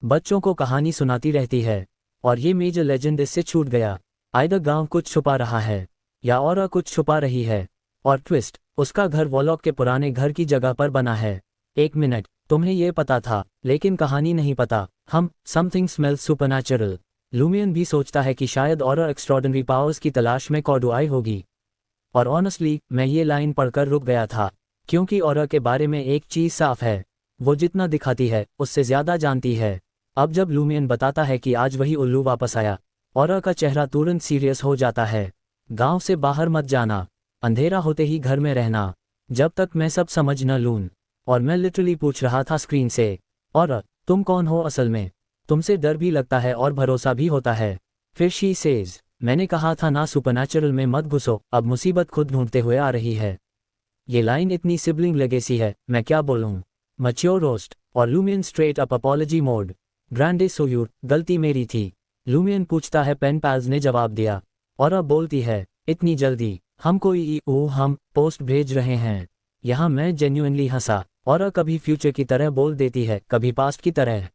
बच्चों को कहानी सुनाती रहती है। और ये मेजर लेजेंड इससे छूट गया। आइदर गांव कुछ छुपा रहा है या और कुछ छुपा रही है। और ट्विस्ट, उसका घर वॉलॉक के पुराने घर की जगह पर बना है। 1 मिनट, तुम्हें ये पता था लेकिन कहानी नहीं पता। हम समथिंग स्मेल्स सुपरनैचुरल। लूमियन भी सोचता है कि शायद और एक्स्ट्रॉर्डिनरी पावर्स की तलाश में कॉडू आई होगी। और ऑनेस्टली मैं ये लाइन पढ़कर रुक गया था, क्योंकि और के बारे में एक चीज़ साफ है, वो जितना दिखाती है उससे ज़्यादा जानती है। अब जब लूमियन बताता है कि आज वही उल्लू वापस आया, और का चेहरा तुरंत सीरियस हो जाता है। गांव से बाहर मत जाना, अंधेरा होते ही घर में रहना, जब तक मैं सब समझ न लूँ। और मैं लिटरली पूछ रहा था स्क्रीन से, और तुम कौन हो असल में? तुमसे डर भी लगता है और भरोसा भी होता है। फिर शी सेज, मैंने कहा था ना सुपरनैचुरल में मत घुसो, अब मुसीबत खुद ढूंढते हुए आ रही है। ये लाइन इतनी सिबलिंग लेगेसी है, मैं क्या बोलूँ। Mature roast. और Lumian straight up apology mode, ग्रैंडे सोयूर, गलती मेरी थी। लूमियन पूछता है, पेन पैल्स ने जवाब दिया। और अब बोलती है, इतनी जल्दी, हम कोई हम पोस्ट भेज रहे हैं। यहाँ मैं जेन्युइनली हंसा। और कभी फ्यूचर की तरह बोल देती है, कभी पास्ट की तरह।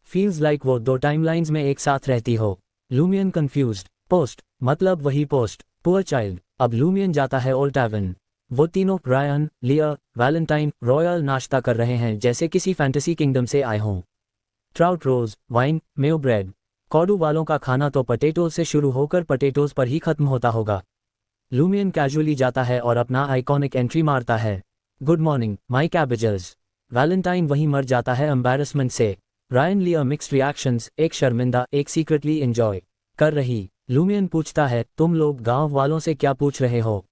फील्स लाइक वो 2 टाइमलाइंस में एक साथ रहती हो। लूमियन कंफ्यूज्ड, पोस्ट मतलब वही पोस्ट, पुअर चाइल्ड। अब लूमियन जाता है ओल्ड टैवन। वो तीनों, रायन, लिया, वैलेंटाइन, रॉयल नाश्ता कर रहे हैं जैसे किसी फैंटेसी किंगडम से आए हों। ट्राउट रोज, वाइन, मेयो ब्रेड। कॉडू वालों का खाना तो पटेटोज से शुरू होकर पटेटोज पर ही खत्म होता होगा। लूमियन कैजुअली जाता है और अपना आइकॉनिक एंट्री मारता है, गुड मॉर्निंग माई कैबेजर्स। वैलेंटाइन वहीं मर जाता है एम्बैरसमेंट से। रायन, लिया मिक्स्ड रिएक्शंस, एक शर्मिंदा, एक सीक्रेटली एंजॉय कर रही। लूमियन पूछता है, तुम लोग गांव वालों से क्या पूछ रहे हो?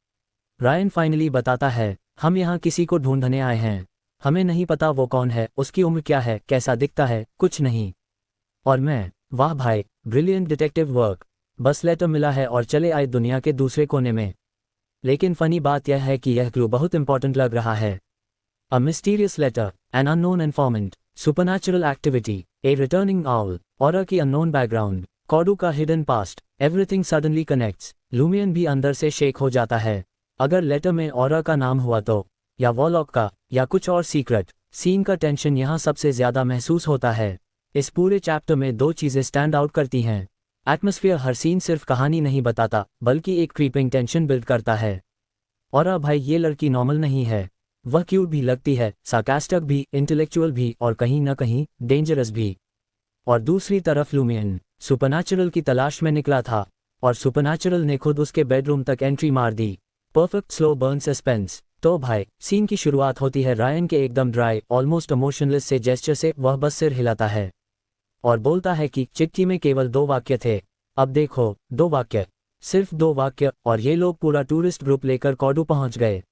रायन फाइनली बताता है, हम यहाँ किसी को ढूंढने आए हैं, हमें नहीं पता वो कौन है, उसकी उम्र क्या है, कैसा दिखता है, कुछ नहीं। और मैं, वाह भाई, ब्रिलियंट डिटेक्टिव वर्क, बस लेटर मिला है और चले आए दुनिया के दूसरे कोने में। लेकिन फनी बात यह है कि यह क्लू बहुत इंपॉर्टेंट लग रहा है। A mysterious letter, an unknown informant, supernatural activity, a returning owl, और की अननोन बैकग्राउंड, कॉडू का hidden past, everything suddenly connects. Lumian भी अंदर से शेक हो जाता है। अगर लेटर में और का नाम हुआ तो, या वॉलॉक का, या कुछ और सीक्रेट। सीन का टेंशन यहाँ सबसे ज्यादा महसूस होता है। इस पूरे चैप्टर में 2 चीजें स्टैंड आउट करती हैं। एटमॉस्फेयर, हर सीन सिर्फ कहानी नहीं बताता बल्कि एक क्रीपिंग टेंशन बिल्ड करता है। और भाई ये लड़की नॉर्मल नहीं है, वह क्यूट भी लगती है, सार्कास्टिक भी, इंटेलेक्चुअल भी और कहीं न कहीं डेंजरस भी। और दूसरी तरफ लूमियन सुपरनैचुरल की तलाश में निकला था और सुपरनैचुरल ने खुद उसके बेडरूम तक एंट्री मार दी। Perfect slow burn suspense. तो भाई सीन की शुरुआत होती है रायन के एकदम ड्राई ऑलमोस्ट इमोशनलेस से जेस्चर से। वह बस सिर हिलाता है और बोलता है कि चिट्ठी में केवल 2 वाक्य थे। अब देखो, 2 वाक्य, सिर्फ 2 वाक्य, और ये लोग पूरा टूरिस्ट ग्रुप लेकर कॉडू पहुंच गए।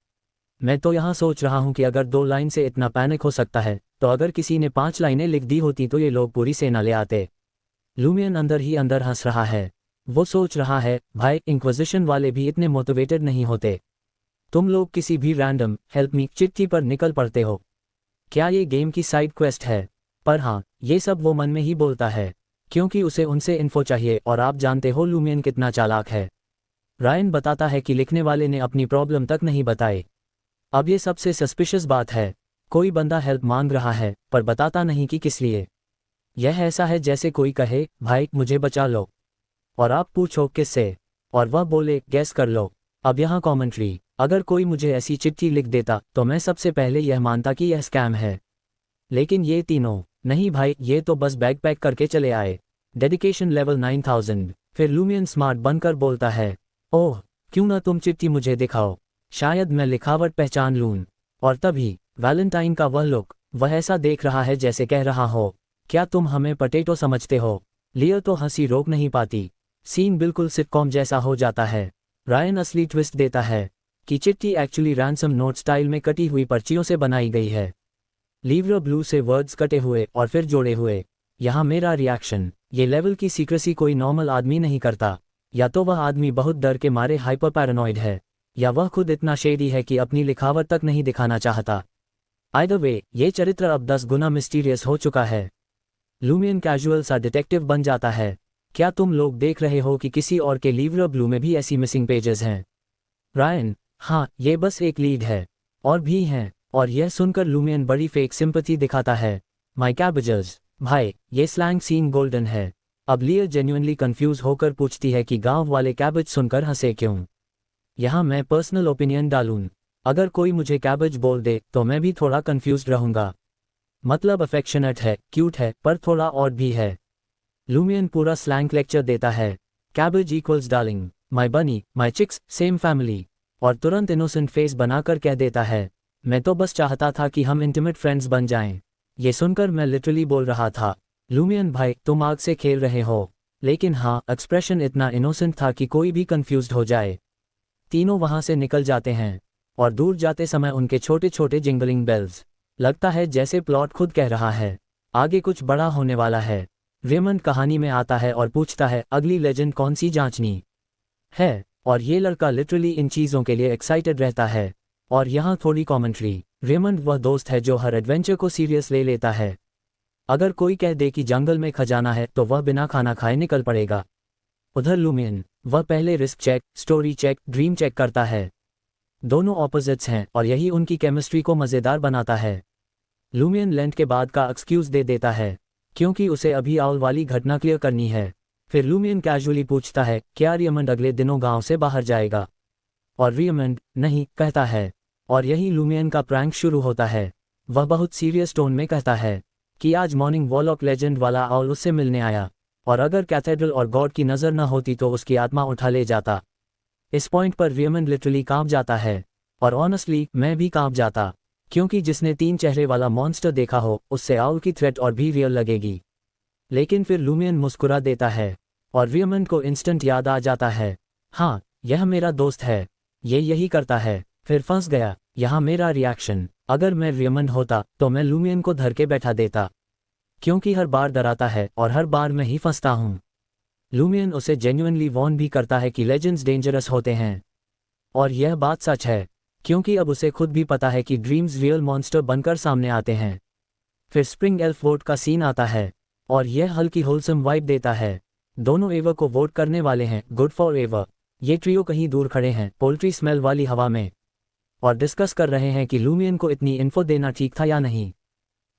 मैं तो यहाँ सोच रहा हूँ कि अगर 2 लाइन से इतना पैनिक हो सकता है तो अगर किसी ने 5 लाइनें लिख दी होती तो ये लोग पूरी सेना ले आते। लूमियन अंदर ही अंदर हंस रहा है। वो सोच रहा है, भाई इंक्विजिशन वाले भी इतने मोटिवेटेड नहीं होते। तुम लोग किसी भी रैंडम हेल्प मी चिट्ठी पर निकल पड़ते हो। क्या ये गेम की साइड क्वेस्ट है? पर हाँ, ये सब वो मन में ही बोलता है क्योंकि उसे उनसे इन्फो चाहिए और आप जानते हो लूमियन कितना चालाक है। रायन बताता है कि लिखने वाले ने अपनी प्रॉब्लम तक नहीं बताई। अब ये सबसे सस्पिशियस बात है। कोई बंदा हेल्प मांग रहा है पर बताता नहीं कि किस लिए। यह ऐसा है जैसे कोई कहे, भाई मुझे बचा लो, और आप पूछो किससे, और वह बोले गैस कर लो। अब यहाँ कॉमेंट्री, अगर कोई मुझे ऐसी चिट्ठी लिख देता तो मैं सबसे पहले यह मानता कि यह स्कैम है। लेकिन ये तीनों, नहीं भाई, ये तो बस बैग पैक करके चले आए। Dedication level 9000। फिर लूमियन स्मार्ट बनकर बोलता है, ओह क्यों ना तुम चिट्ठी मुझे दिखाओ, शायद मैं लिखावट पहचान लूं। और तभी वैलेंटाइन का वह लुक, वह ऐसा देख रहा है जैसे कह रहा हो, क्या तुम हमें पटेटो समझते हो? लियो तो हंसी रोक नहीं पाती। सीन बिल्कुल सिटकॉम जैसा हो जाता है। रायन असली ट्विस्ट देता है कि चिट्ठी एक्चुअली रैंसम नोट स्टाइल में कटी हुई पर्चियों से बनाई गई है। लीवर ब्लू से वर्ड्स कटे हुए और फिर जोड़े हुए। यहाँ मेरा रिएक्शन, ये लेवल की सीक्रेसी कोई नॉर्मल आदमी नहीं करता। या तो वह आदमी बहुत डर के मारे हाइपर पैरानॉइड है, या वह खुद इतना शेडी है कि अपनी लिखावट तक नहीं दिखाना चाहता। आइदर वे, ये चरित्र अब 10 गुना मिस्टीरियस हो चुका है। लूमियन कैजुअल सा डिटेक्टिव बन जाता है। क्या तुम लोग देख रहे हो कि किसी और के लीवर ब्लू में भी ऐसी मिसिंग पेजेस हैं? रायन, हाँ ये बस एक लीड है, और भी हैं। और यह सुनकर लूमियन बड़ी फेक सिंपैथी दिखाता है। My cabbages. भाई ये स्लैंग सीन गोल्डन है। अब लिया जेन्युइनली कंफ्यूज होकर पूछती है कि गांव वाले कैबेज सुनकर हंसे क्यों। यहाँ मैं पर्सनल ओपिनियन डालूं, अगर कोई मुझे कैबेज बोल दे तो मैं भी थोड़ा कंफ्यूज्ड रहूंगा। मतलब अफेक्शनेट है, क्यूट है, पर थोड़ा ऑड भी है। लूमियन पूरा स्लैंग लेक्चर देता है। कैबेज इक्वल्स डार्लिंग, माय बनी, माय चिक्स, सेम फैमिली, और तुरंत इनोसेंट फेस बनाकर कह देता है, मैं तो बस चाहता था कि हम इंटीमेट फ्रेंड्स बन जाएं। ये सुनकर मैं लिटरली बोल रहा था, लूमियन भाई तुम आग से खेल रहे हो। लेकिन हाँ, एक्सप्रेशन इतना इनोसेंट था कि कोई भी कंफ्यूज्ड हो जाए। तीनों वहां से निकल जाते हैं और दूर जाते समय उनके छोटे छोटे जिंगलिंग बेल्स। लगता है जैसे प्लॉट खुद कह रहा है, आगे कुछ बड़ा होने वाला है। रेमंड कहानी में आता है और पूछता है, अगली लेजेंड कौन सी जांचनी है? और ये लड़का लिटरली इन चीज़ों के लिए एक्साइटेड रहता है। और यहाँ थोड़ी कॉमेंट्री, रेमंड वह दोस्त है जो हर एडवेंचर को सीरियस ले लेता है। अगर कोई कह दे कि जंगल में खजाना है तो वह बिना खाना खाए निकल पड़ेगा। उधर लूमियन, वह पहले risk check, story check, dream check करता है। दोनों ऑपोजिट्स हैं और यही उनकी केमिस्ट्री को मज़ेदार बनाता है। लूमियन लेंट के बाद का एक्सक्यूज़ दे देता है क्योंकि उसे अभी आउल वाली घटना क्लियर करनी है। फिर लूमियन कैजुअली पूछता है, क्या रियमंड अगले दिनों गांव से बाहर जाएगा? और रियमंड नहीं कहता है। और यही लूमियन का प्रैंक शुरू होता है। वह बहुत सीरियस टोन में कहता है कि आज मॉर्निंग वॉलॉक लेजेंड वाला आउल उससे मिलने आया, और अगर कैथेड्रल और गॉड की नज़र न होती तो उसकी आत्मा उठा ले जाता। इस पॉइंट पर रियमंड लिटरली कांप जाता है, और ऑनेस्टली मैं भी कांप जाता, क्योंकि जिसने 3 चेहरे वाला मॉन्स्टर देखा हो उससे आउल की थ्रेट और भी रियल लगेगी। लेकिन फिर लूमियन मुस्कुरा देता है और रियमंड को इंस्टेंट याद आ जाता है, हाँ यह मेरा दोस्त है, ये यही करता है। फिर फंस गया। यहाँ मेरा रिएक्शन, अगर मैं रियमंड होता तो मैं लूमियन को धर के बैठा देता, क्योंकि हर बार डराता है और हर बार मैं ही फंसता हूँ। लूमियन उसे जेन्युइनली वॉर्न भी करता है कि लेजेंड्स डेंजरस होते हैं, और यह बात सच है क्योंकि अब उसे खुद भी पता है कि ड्रीम्स रियल मॉन्स्टर बनकर सामने आते हैं। फिर स्प्रिंग एल्फ वोट का सीन आता है और यह हल्की होलसम वाइब देता है। दोनों एवर को वोट करने वाले हैं, गुड फॉर एवर। ये ट्रियो कहीं दूर खड़े हैं पोल्ट्री स्मेल वाली हवा में और डिस्कस कर रहे हैं कि लूमियन को इतनी इन्फो देना ठीक था या नहीं।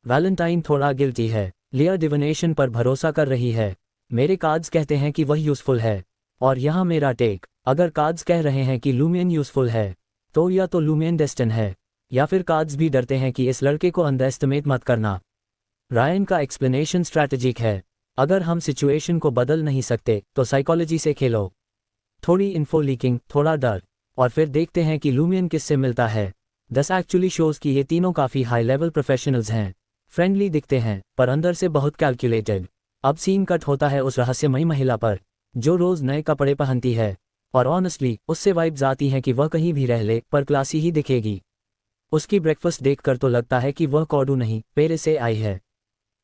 वैलेंटाइन थोड़ा गिल्टी है। लिया डिविनेशन पर भरोसा कर रही है। मेरे कार्ड्स कहते हैं कि वह यूजफुल है, और यहाँ मेरा टेक, अगर कार्ड्स कह रहे हैं कि लूमियन यूजफुल है तो या तो लूमियन डेस्टिन है या फिर कार्ड्स भी डरते हैं कि इस लड़के को अंडर एस्टिमेट मत करना। रायन का एक्सप्लेनेशन स्ट्रैटेजिक है। अगर हम सिचुएशन को बदल नहीं सकते तो साइकोलॉजी से खेलो, थोड़ी इन्फो लीकिंग, थोड़ा डर, और फिर देखते हैं कि लूमियन किससे मिलता है। दस एक्चुअली शोज कि ये तीनों काफ़ी हाई लेवल प्रोफेशनल्स हैं। फ्रेंडली दिखते हैं पर अंदर से बहुत कैलकुलेटेड। अब सीन कट होता है उस रहस्यमयी महिला पर जो रोज़ नए कपड़े पहनती है, और ऑनेस्टली उससे वाइब्स आती हैं कि वह कहीं भी रह ले पर क्लासी ही दिखेगी। उसकी ब्रेकफास्ट देखकर तो लगता है कि वह कॉडू नहीं पेरे से आई है।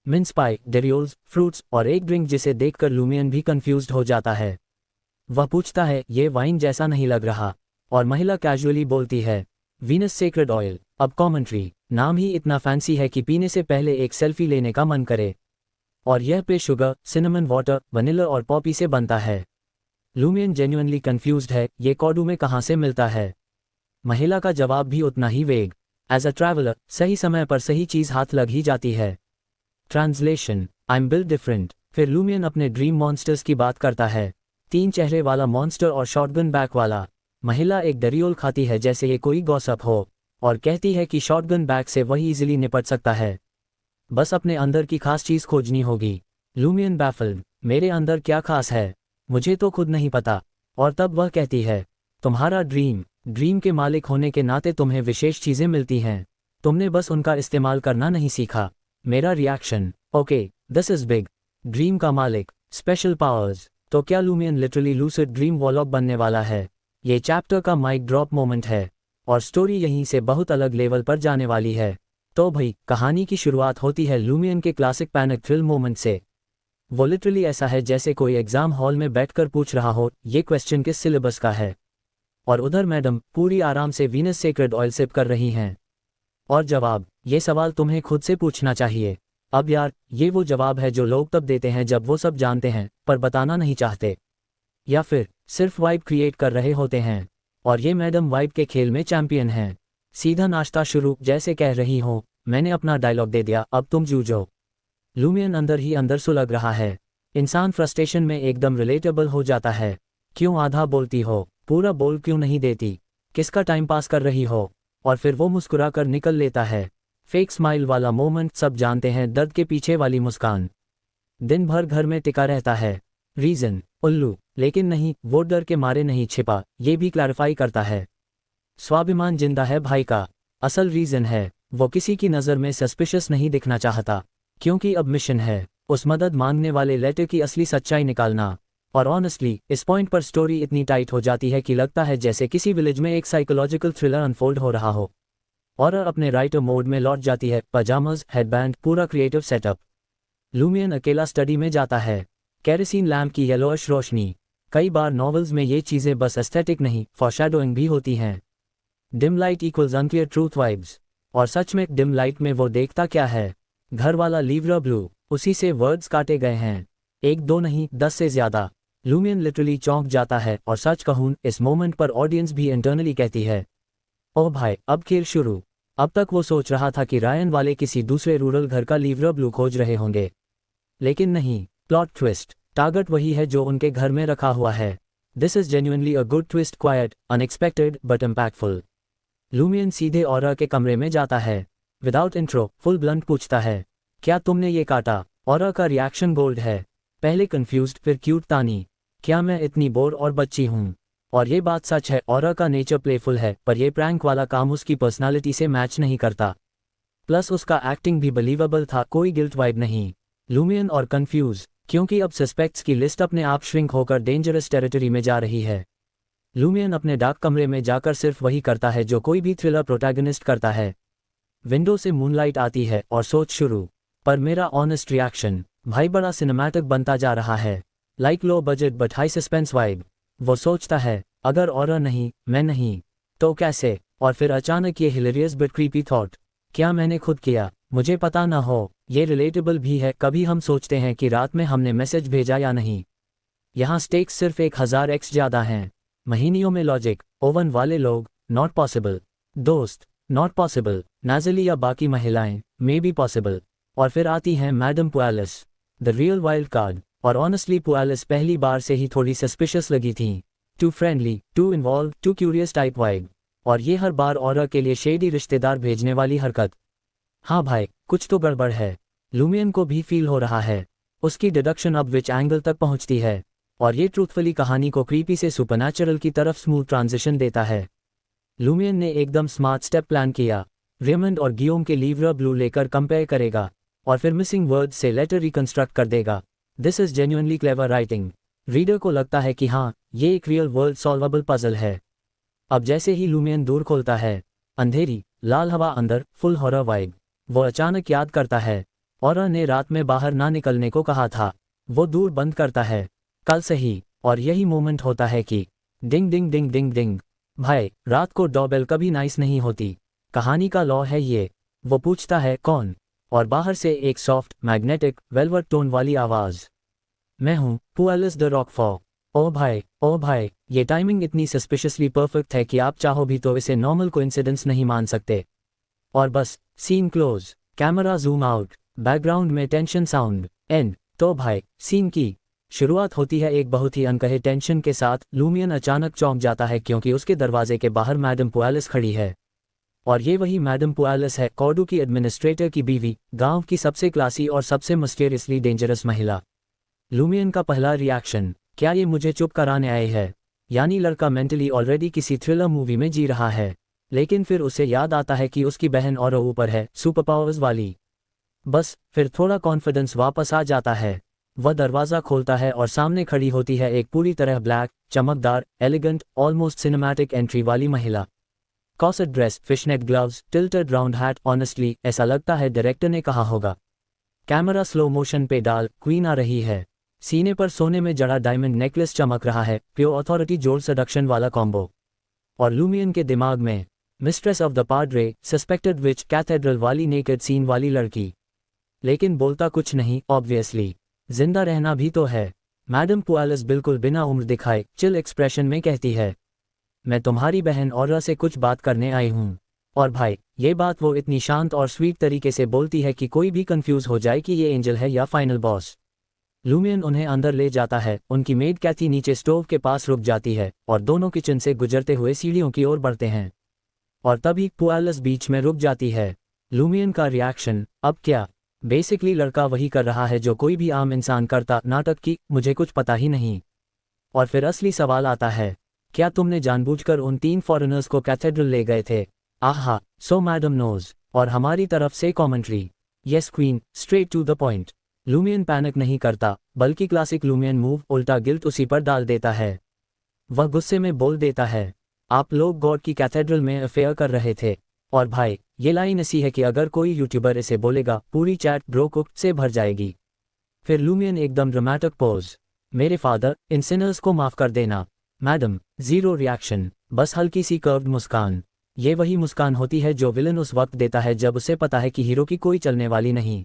मिन्स पाई, डेरियोल्स, फ्रूट्स और एक ड्रिंक जिसे देखकर लूमियन भी कंफ्यूज्ड हो जाता है। वह पूछता है ये वाइन जैसा नहीं लग रहा, और महिला कैजुअली बोलती है वीनस सेक्रेड ऑयल। अब कॉमेंट्री, नाम ही इतना फैंसी है कि पीने से पहले एक सेल्फी लेने का मन करे। और यह पे शुगर, सिनेमन वाटर, वनीला और पॉपी से बनता है। लूमियन जेन्युइनली कंफ्यूज्ड है, ये कॉडू में कहाँ से मिलता है। महिला का जवाब भी उतना ही वेग। एज अ ट्रैवलर सही समय पर सही चीज़ हाथ लग ही जाती है। Translation, I am built different. फिर लूमियन अपने ड्रीम मॉन्स्टर्स की बात करता है, 3 चेहरे वाला मॉन्स्टर और शॉटगन बैक वाला। महिला एक डरियोल खाती है जैसे ये कोई गॉसप हो, और कहती है कि शॉटगन बैक से वही इजीली निपट सकता है, बस अपने अंदर की खास चीज़ खोजनी होगी। लूमियन बैफल्ड, मेरे अंदर क्या खास है, मुझे तो खुद नहीं पता। और तब वह कहती है तुम्हारा ड्रीम के मालिक होने के नाते तुम्हें विशेष चीज़ें मिलती हैं, तुमने बस उनका इस्तेमाल करना नहीं सीखा। मेरा reaction, okay this is big. Dream का मालिक, स्पेशल पावर्स, तो क्या लूमियन लिटरली लूसिड ड्रीम वॉलॉग बनने वाला है। ये चैप्टर का माइक ड्रॉप मोमेंट है, और स्टोरी यहीं से बहुत अलग लेवल पर जाने वाली है। तो भाई कहानी की शुरुआत होती है लूमियन के क्लासिक पैनिक थ्रिल मोमेंट से। वो लिटरली ऐसा है जैसे कोई एग्जाम हॉल में बैठकर पूछ रहा हो ये क्वेश्चन किस सिलेबस का है, और उधर मैडम पूरी आराम से वीनस सेक्रेड ऑयल सिप कर रही हैं। और जवाब, ये सवाल तुम्हें खुद से पूछना चाहिए। अब यार ये वो जवाब है जो लोग तब देते हैं जब वो सब जानते हैं पर बताना नहीं चाहते, या फिर सिर्फ वाइब क्रिएट कर रहे होते हैं। और ये मैडम वाइब के खेल में चैंपियन हैं। सीधा नाश्ता शुरू, जैसे कह रही हो मैंने अपना डायलॉग दे दिया अब तुम जूझो। लूमियन अंदर ही अंदर सुलग रहा है। इंसान फ्रस्ट्रेशन में एकदम रिलेटेबल हो जाता है। क्यों आधा बोलती हो, पूरा बोल क्यों नहीं देती, किसका टाइम पास कर रही हो। और फिर वो मुस्कुरा कर निकल लेता है। फेक स्माइल वाला मोमेंट, सब जानते हैं दर्द के पीछे वाली मुस्कान। दिन भर घर में टिका रहता है। रीजन, उल्लू, लेकिन नहीं वो डर के मारे नहीं छिपा, ये भी क्लैरिफाई करता है। स्वाभिमान जिंदा है भाई का। असल रीजन है वो किसी की नज़र में सस्पिशियस नहीं दिखना चाहता, क्योंकि अब मिशन है उस मदद मांगने वाले लेटर की असली सच्चाई निकालना। और ऑनेस्टली इस पॉइंट पर स्टोरी इतनी टाइट हो जाती है कि लगता है जैसे किसी विलेज में एक साइकोलॉजिकल थ्रिलर अनफोल्ड हो रहा हो। और अपने राइटर मोड में लौट जाती है, पजामाज, हेडबैंड, पूरा क्रिएटिव सेटअप। लूमियन अकेला स्टडी में जाता है, कैरोसिन लैम्प की येलोइश रोशनी। कई बार नॉवेल्स में ये चीज़ें बस एस्थेटिक नहीं फॉरशैडोइंग भी होती हैं। Dim light equals unclear truth vibes. और सच में डिम लाइट में वो देखता क्या है, घर वाला लीवरा ब्लू, उसी से वर्ड्स काटे गए हैं, 1 2 नहीं 10 से ज़्यादा। लूमियन लिटरली चौंक जाता है, और सच कहूं इस मोमेंट पर ऑडियंस भी इंटरनली कहती है ओह भाई अब खेल शुरू। अब तक वो सोच रहा था कि रायन वाले किसी दूसरे रूरल घर का लीवरा ब्लू खोज रहे होंगे, लेकिन नहीं। प्लॉट ट्विस्ट, टारगेट वही है जो उनके घर में रखा हुआ है। This is genuinely a good twist, quite, unexpected but impactful. Lumion सीधे ऑरा के कमरे में जाता है, विदाउट इंट्रो फुल ब्लंट पूछता है क्या तुमने ये काटा। ऑरा का रिएक्शन बोल्ड है, पहले कंफ्यूज्ड फिर क्यूट तानी, क्या मैं इतनी बोर और बच्ची हूँ। और ये बात सच है, ऑरा का नेचर प्लेफुल है पर ये प्रैंक वाला काम उसकी पर्सनालिटी से मैच नहीं करता। प्लस उसका एक्टिंग भी बिलीवेबल था, कोई गिल्ट वाइब नहीं। लूमियन और कंफ्यूज, क्योंकि अब सस्पेक्ट्स की लिस्ट अपने आप श्रिंक होकर डेंजरस टेरिटरी में जा रही है। लूमियन अपने डार्क कमरे में जाकर सिर्फ वही करता है जो कोई भी थ्रिलर प्रोटैगनिस्ट करता है। विंडो से मूनलाइट आती है और सोच शुरू। पर मेरा ऑनेस्ट रिएक्शन, भाई बड़ा सिनेमैटिक बनता जा रहा है, like low budget but high suspense vibe. वो सोचता है अगर ऑरा नहीं, मैं नहीं, तो कैसे। और फिर अचानक ये हिलेरियस बट क्रीपी थॉट, क्या मैंने खुद किया, मुझे पता ना हो। ये रिलेटेबल भी है, कभी हम सोचते हैं कि रात में हमने मैसेज भेजा या नहीं। यहाँ स्टेक्स सिर्फ 1000x ज़्यादा हैं। महीनियों में लॉजिक, ओवन वाले लोग, नॉट पॉसिबल। दोस्त, नॉट पॉसिबल। नाज़ली या बाकी महिलाएं, मे बी पॉसिबल। और फिर आती हैं madam Pualis, the real wild card. और ऑनेस्टली पुआलिस पहली बार से ही थोड़ी सस्पिशियस लगी थी। Too friendly, too involve, too curious type vibe. और ये हर बार ऑरा के लिए शेडी रिश्तेदार भेजने वाली हरकत। हाँ भाई, कुछ तो गड़बड़ है। लूमियन को भी फील हो रहा है। उसकी डिडक्शन अब विच एंगल तक पहुंचती है, और ये ट्रूथफुली कहानी को क्रीपी से सुपरनैचुरल की तरफ स्मूथ ट्रांजिशन देता है। लूमियन ने एकदम स्मार्ट स्टेप प्लान किया। रेमंड और गियोम के लीवरा ब्लू लेकर कंपेयर करेगा, और फिर मिसिंग वर्ड से लेटर रिकंस्ट्रक्ट कर देगा। This is genuinely clever writing. Reader को लगता है कि हाँ, ये एक रियल वर्ल्ड सॉल्वेबल पजल है। अब जैसे ही लूमियन दूर खोलता है, अंधेरी, लाल हवा अंदर, फुल हॉरर वाइब। वो अचानक याद करता है, ऑरा ने रात में बाहर ना निकलने को कहा था। वो दूर बंद करता है, कल सही, और यही मोमेंट होता है कि डिंग डिंग डिंग डिंग डिंग। भाई, रात को डॉबेल कभी नाइस नहीं होती। कहानी का लॉ है ये। वो पूछता है कौन, और बाहर से एक सॉफ्ट मैग्नेटिक वेलवेट टोन वाली आवाज। मैं हूँ, पुएलिस द रॉकफॉ। ओ भाई, ये टाइमिंग इतनी सस्पिशियसली परफेक्ट है कि आप चाहो भी तो इसे नॉर्मल कोइंसिडेंस नहीं मान सकते। और बस, scene close, camera zoom out, background में टेंशन साउंड, एंड। तो भाई, सीन की शुरुआत होती है एक बहुत ही अनकहे टेंशन के साथ। लूमियन अचानक चौंक जाता है क्योंकि उसके दरवाजे के बाहर मैडम पुएलिस खड़ी है। और ये वही मैडम पुएलिस है, कॉर्डू की एडमिनिस्ट्रेटर की बीवी, गांव की सबसे क्लासी और सबसे मिस्टीरियसली डेंजरस महिला। लूमियन का पहला रिएक्शन, क्या ये मुझे चुप कराने आए है? यानी लड़का मेंटली ऑलरेडी किसी थ्रिलर मूवी में जी रहा है। लेकिन फिर उसे याद आता है कि उसकी बहन और ऊपर है, सुपर पावर्स वाली। बस, फिर थोड़ा कॉन्फिडेंस वापस आ जाता है। वह दरवाज़ा खोलता है और सामने खड़ी होती है एक पूरी तरह ब्लैक, चमकदार, एलिगेंट, ऑलमोस्ट सिनेमैटिक एंट्री वाली महिला। Corset dress, fishnet gloves, tilted round hat. Honestly ऐसा लगता है डायरेक्टर ने कहा होगा। कैमरा स्लो मोशन पे डाल, क्वीन आ रही है। सीने पर सोने में जड़ा डायमंड नेकलेस चमक रहा है, प्योर अथॉरिटी जोड़ सडक्शन वाला कॉम्बो। और लूमियन के दिमाग में mistress of the padre, suspected witch, cathedral वाली नेकेड सीन वाली लड़की। लेकिन बोलता कुछ नहीं, ऑब्वियसली। जिंदा रहना भी तो है। मैडम पुएलिस बिल्कुल बिना उम्र दिखाए चिल एक्सप्रेशन में कहती है, मैं तुम्हारी बहन ऑरा से कुछ बात करने आई हूँ। और भाई, ये बात वो इतनी शांत और स्वीट तरीके से बोलती है कि कोई भी कंफ्यूज हो जाए कि ये एंजल है या फाइनल बॉस। लूमियन उन्हें अंदर ले जाता है। उनकी मेड कैथी नीचे स्टोव के पास रुक जाती है, और दोनों किचन से गुजरते हुए सीढ़ियों की ओर बढ़ते हैं। और तभी पुएलिस बीच में रुक जाती है। लूमियन का रिएक्शन, अब क्या? बेसिकली लड़का वही कर रहा है जो कोई भी आम इंसान करता, नाटक की, मुझे कुछ पता ही नहीं। और फिर असली सवाल आता है, क्या तुमने जानबूझकर उन 3 फॉरेनर्स को कैथेड्रल ले गए थे? आहा, सो मैडम नोज। और हमारी तरफ से commentary, yes queen, straight to the point. Lumian panic नहीं करता, बल्कि क्लासिक लूमियन मूव, उल्टा गिल्ट उसी पर डाल देता है। वह गुस्से में बोल देता है, आप लोग गॉड की कैथेड्रल में अफेयर कर रहे थे। और भाई, ये लाइन ऐसी है कि अगर कोई यूट्यूबर इसे बोलेगा, पूरी चैट ब्रो कुक से भर जाएगी। फिर लूमियन एकदम ड्रामेटिक पोज, मेरे फादर, इन सिनर्स को माफ कर देना। मैडम, जीरो रिएक्शन, बस हल्की सी कर्व्ड मुस्कान। ये वही मुस्कान होती है जो विलन उस वक्त देता है जब उसे पता है कि हीरो की कोई चलने वाली नहीं।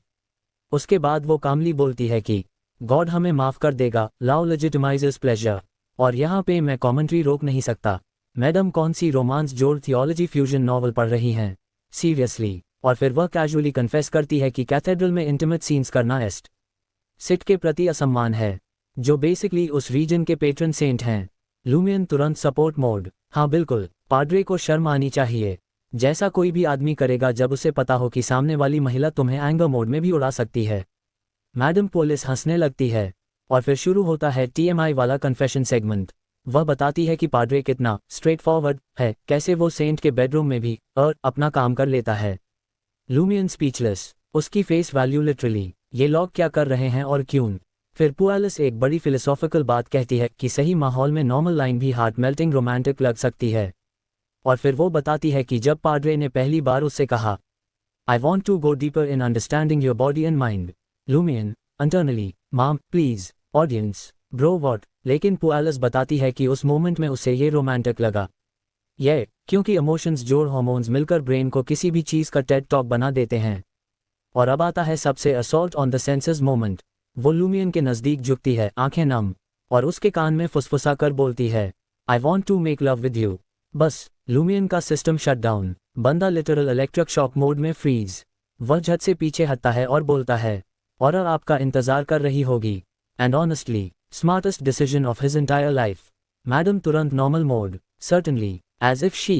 उसके बाद वो कामली बोलती है कि गॉड हमें माफ कर देगा, लव लेजिटिमाइजेस प्लेजर। और यहाँ पे मैं कॉमेंट्री रोक नहीं सकता। मैडम कौन सी रोमांस जोड़ थियोलॉजी फ्यूजन नॉवल पढ़ रही हैं? सीरियसली। और फिर वह कैजुअली कन्फेस करती है कि कैथेड्रल में इंटीमेट सीन्स करना एस्ट सिट के प्रति असम्मान है, जो बेसिकली उस रीजन के पेट्रन सेंट हैं। लूमियन तुरंत सपोर्ट मोड, हाँ बिल्कुल, पाड्रे को शर्म आनी चाहिए, जैसा कोई भी आदमी करेगा जब उसे पता हो कि सामने वाली महिला तुम्हें एंगर मोड में भी उड़ा सकती है। मैडम पुएलिस हंसने लगती है, और फिर शुरू होता है TMI वाला कन्फेशन सेगमेंट। वह बताती है कि पाड्रे कितना स्ट्रेट फॉरवर्ड है, कैसे वो सेंट के बेडरूम में भी अपना काम कर लेता है। लूमियन स्पीचलेस, उसकी फेस वैल्यू लिटरली, ये लोग क्या कर रहे हैं और क्यों? फिर पुएलिस एक बड़ी फिलोसॉफिकल बात कहती है कि सही माहौल में नॉर्मल लाइन भी हार्ट मेल्टिंग रोमांटिक लग सकती है। और फिर वो बताती है कि जब पाड्रे ने पहली बार उससे कहा, I want to go deeper in understanding your body and mind. Lumian internally, mom please, audience bro what. लेकिन पुएलिस बताती है कि उस मोमेंट में उसे ये रोमांटिक लगा, ये क्योंकि इमोशंस जोड़ हार्मोन्स मिलकर ब्रेन को किसी भी चीज़ का टेड टॉक बना देते हैं। और अब आता है सबसे assault on the senses moment. वो लूमियन के नज़दीक झुकती है, आंखें नम, और उसके कान में फुसफुसा कर बोलती है, I want to make love with you. बस, लूमियन का सिस्टम शट डाउन, बंदा लिटरल इलेक्ट्रिक शॉक मोड में फ्रीज। वह झट से पीछे हटता है और बोलता है, और आपका इंतजार कर रही होगी। And honestly, smartest decision of his entire life. Madam तुरंत normal mode, certainly, as if she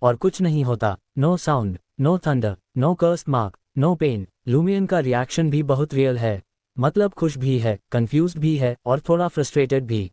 और कुछ नहीं होता। No sound, no thunder, no cursed mark, no pain. Lumian का रिएक्शन भी बहुत रियल है, मतलब खुश भी है, कंफ्यूज्ड भी है और थोड़ा फ्रस्ट्रेटेड भी।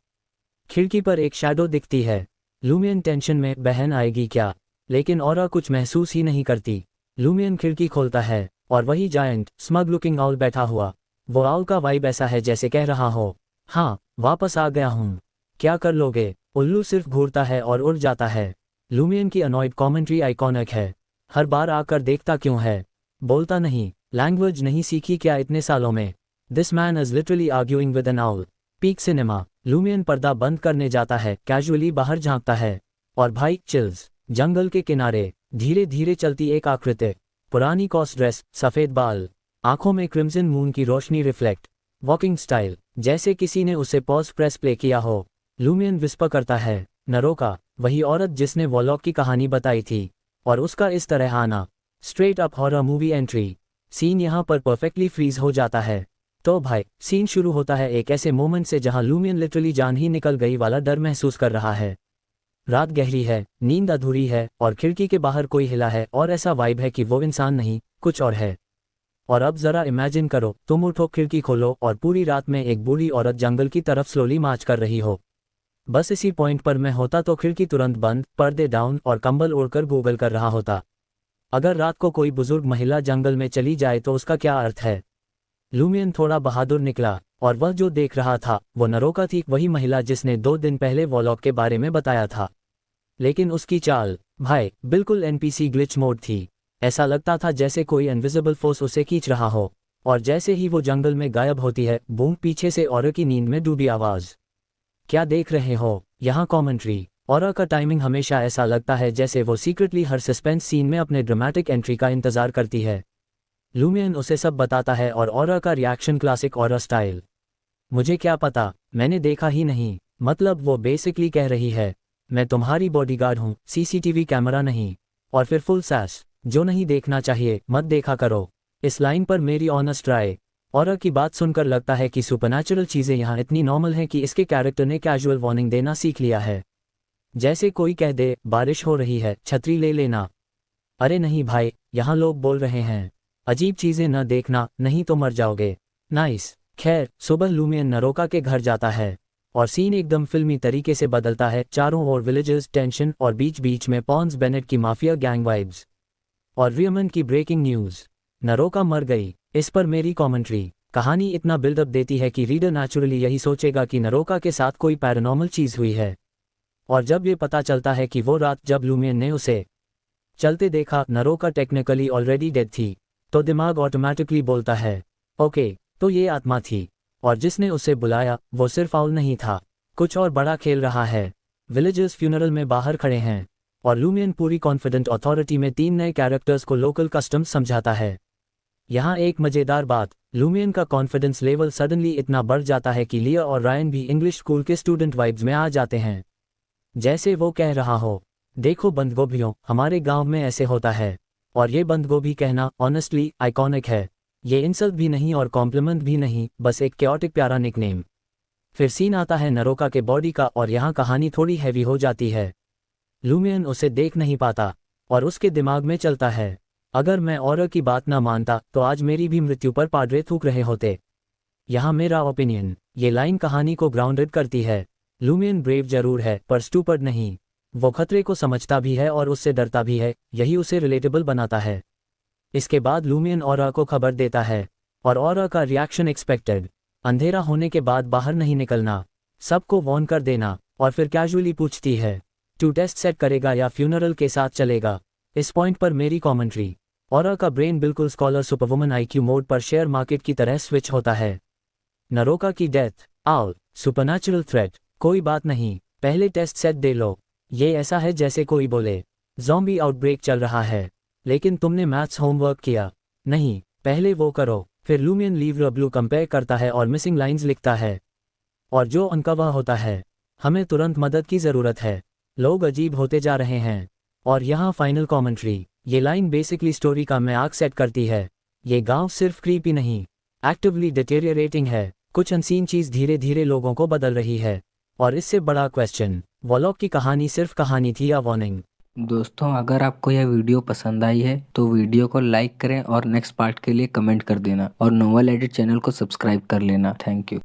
खिड़की पर एक शैडो दिखती है। लूमियन टेंशन में, बहन आएगी क्या, लेकिन ऑरा कुछ महसूस ही नहीं करती। लूमियन खिड़की खोलता है और वही जायंट स्मग लुकिंग आउल बैठा हुआ। वो आउल का वाइब ऐसा है जैसे कह रहा हो, हाँ वापस आ गया हूँ, क्या कर लोगे। उल्लू सिर्फ घूरता है और उड़ जाता है। लूमियन की अनॉयड कॉमेंट्री आइकॉनिक है, हर बार आकर देखता क्यों है, बोलता नहीं, लैंग्वेज नहीं सीखी क्या इतने सालों में। This man is literally arguing with N owl. Peak cinema. Lumion पर्दा बंद करने जाता है, कैजुअली बाहर झांकता है और भाई चिल्स। जंगल के किनारे धीरे धीरे चलती एक आकृति, पुरानी कॉस्ट ड्रेस, सफेद बाल, आंखों में क्रिम्सन मून की रोशनी रिफ्लेक्ट, वॉकिंग स्टाइल जैसे किसी ने उसे पॉज प्रेस प्ले किया हो। लूमियन विस्पर करता है, नरोका, वही औरत जिसने वॉलॉक की कहानी बताई थी, और उसका इस तरह आना। Straight up horror movie entry. Scene यहाँ पर परफेक्टली फ्रीज हो जाता है। तो भाई सीन शुरू होता है एक ऐसे मोमेंट से जहां लूमियन लिटरली जान ही निकल गई वाला डर महसूस कर रहा है। रात गहरी है, नींद अधूरी है और खिड़की के बाहर कोई हिला है और ऐसा वाइब है कि वो इंसान नहीं, कुछ और है। और अब जरा इमेजिन करो, तुम उठो, खिड़की खोलो और पूरी रात में एक बूढ़ी औरत जंगल की तरफ स्लोली मार्च कर रही हो। बस इसी पॉइंट पर मैं होता तो खिड़की तुरंत बंद, पर्दे डाउन और कंबल ओढ़कर गूगल कर रहा होता। अगर रात को कोई बुजुर्ग महिला जंगल में चली जाए तो उसका क्या अर्थ है। लूमियन थोड़ा बहादुर निकला और वह जो देख रहा था वो नरोका थी, वही महिला जिसने 2 दिन पहले वॉलॉक के बारे में बताया था। लेकिन उसकी चाल, भाई, बिल्कुल एनपीसी ग्लिच मोड थी। ऐसा लगता था जैसे कोई इनविजिबल फोर्स उसे खींच रहा हो। और जैसे ही वो जंगल में गायब होती है, बूम, पीछे से औरा की नींद में डूबी आवाज। क्या देख रहे हो, यहाँ कॉमेंट्री। औरा का टाइमिंग हमेशा ऐसा लगता है जैसे वो सीक्रेटली हर सस्पेंस सीन में अपने ड्रामेटिक एंट्री का इंतजार करती है। लूमियन उसे सब बताता है और औरा का रिएक्शन क्लासिक औरा स्टाइल। मुझे क्या पता, मैंने देखा ही नहीं। मतलब वो बेसिकली कह रही है, मैं तुम्हारी बॉडीगार्ड हूँ, सीसीटीवी कैमरा नहीं। और फिर फुल सैस, जो नहीं देखना चाहिए मत देखा करो। इस लाइन पर मेरी ऑनेस्ट राय। औरा की बात सुनकर लगता है कि सुपरनैचुरल चीज़ें यहाँ इतनी नॉर्मल हैं कि इसके कैरेक्टर ने कैजुअल वार्निंग देना सीख लिया है। जैसे कोई कह दे, बारिश हो रही है, छतरी ले लेना। अरे नहीं भाई, यहाँ लोग बोल रहे हैं, अजीब चीज़ें न देखना, नहीं तो मर जाओगे। नाइस। खैर, सुबह लूमियन नरोका के घर जाता है और सीन एकदम फिल्मी तरीके से बदलता है। चारों ओर विलेजेस, टेंशन और बीच बीच में पॉन्स बेनेट की माफिया गैंग वाइब्स और रियमन की ब्रेकिंग न्यूज़। नरोका मर गई। इस पर मेरी कॉमेंट्री। कहानी इतना बिल्डअप देती है कि रीडर नेचुरली यही सोचेगा कि नरोका के साथ कोई पैरानॉर्मल चीज़ हुई है। और जब ये पता चलता है कि वो रात जब लूमियन ने उसे चलते देखा, नरोका टेक्निकली ऑलरेडी डेड थी, तो दिमाग ऑटोमेटिकली बोलता है, ओके, तो ये आत्मा थी और जिसने उसे बुलाया वो सिर्फ आउल नहीं था, कुछ और बड़ा खेल रहा है। विलेजर्स फ्यूनरल में बाहर खड़े हैं और लूमियन पूरी कॉन्फिडेंट अथॉरिटी में 3 नए कैरेक्टर्स को लोकल कस्टम्स समझाता है। यहाँ एक मजेदार बात, लूमियन का कॉन्फिडेंस लेवल सडनली इतना बढ़ जाता है कि लिया और रायन भी इंग्लिश स्कूल के स्टूडेंट वाइब्स में आ जाते हैं। जैसे वो कह रहा हो, देखो बंदगोभियों, हमारे गांव में ऐसे होता है। और ये बंदगोभी कहना ऑनेस्टली आइकॉनिक है। ये इंसल्ट भी नहीं और कॉम्प्लीमेंट भी नहीं, बस एक क्योटिक प्यारा निकनेम। फिर सीन आता है नरोका के बॉडी का और यहाँ कहानी थोड़ी हैवी हो जाती है। लूमियन उसे देख नहीं पाता और उसके दिमाग में चलता है, अगर मैं औरा की बात ना मानता तो आज मेरी भी मृत्यु पर पादरे थूक रहे होते। यहाँ मेरा ओपिनियन। ये लाइन कहानी को ग्राउंडेड करती है। लूमियन ब्रेव जरूर है पर स्टूपिड नहीं। वो खतरे को समझता भी है और उससे डरता भी है, यही उसे रिलेटेबल बनाता है। इसके बाद लूमियन औरा को खबर देता है और औरा का रिएक्शन एक्सपेक्टेड। अंधेरा होने के बाद बाहर नहीं निकलना, सबको वॉर्न कर देना। और फिर कैजुअली पूछती है, तू टेस्ट सेट करेगा या फ्यूनरल के साथ चलेगा। इस पॉइंट पर मेरी कॉमेंट्री। औरा का ब्रेन बिल्कुल स्कॉलर सुपरवुमन आईक्यू मोड पर शेयर मार्केट की तरह स्विच होता है। नरोका की डेथ, आउल, सुपरनैचुरल थ्रेट, कोई बात नहीं, पहले टेस्ट सेट दे लो। ये ऐसा है जैसे कोई बोले, ज़ॉम्बी आउटब्रेक चल रहा है, लेकिन तुमने मैथ्स होमवर्क किया नहीं, पहले वो करो। फिर लूमियन लीव ब्लू कंपेयर करता है और मिसिंग लाइंस लिखता है, और जो अनकवर होता है, हमें तुरंत मदद की ज़रूरत है, लोग अजीब होते जा रहे हैं। और यहाँ फाइनल कॉमेंट्री। ये लाइन बेसिकली स्टोरी का मैं आर्क सेट करती है। ये गांव सिर्फ क्रीपी नहीं, एक्टिवली डिटेरियरेटिंग है। कुछ अनसीन चीज़ धीरे धीरे लोगों को बदल रही है। और इससे बड़ा क्वेश्चन, वॉलॉक की कहानी सिर्फ कहानी थी या वार्निंग। दोस्तों अगर आपको यह वीडियो पसंद आई है तो वीडियो को लाइक करें और नेक्स्ट पार्ट के लिए कमेंट कर देना और नोवेल एडिट चैनल को सब्सक्राइब कर लेना। Thank you.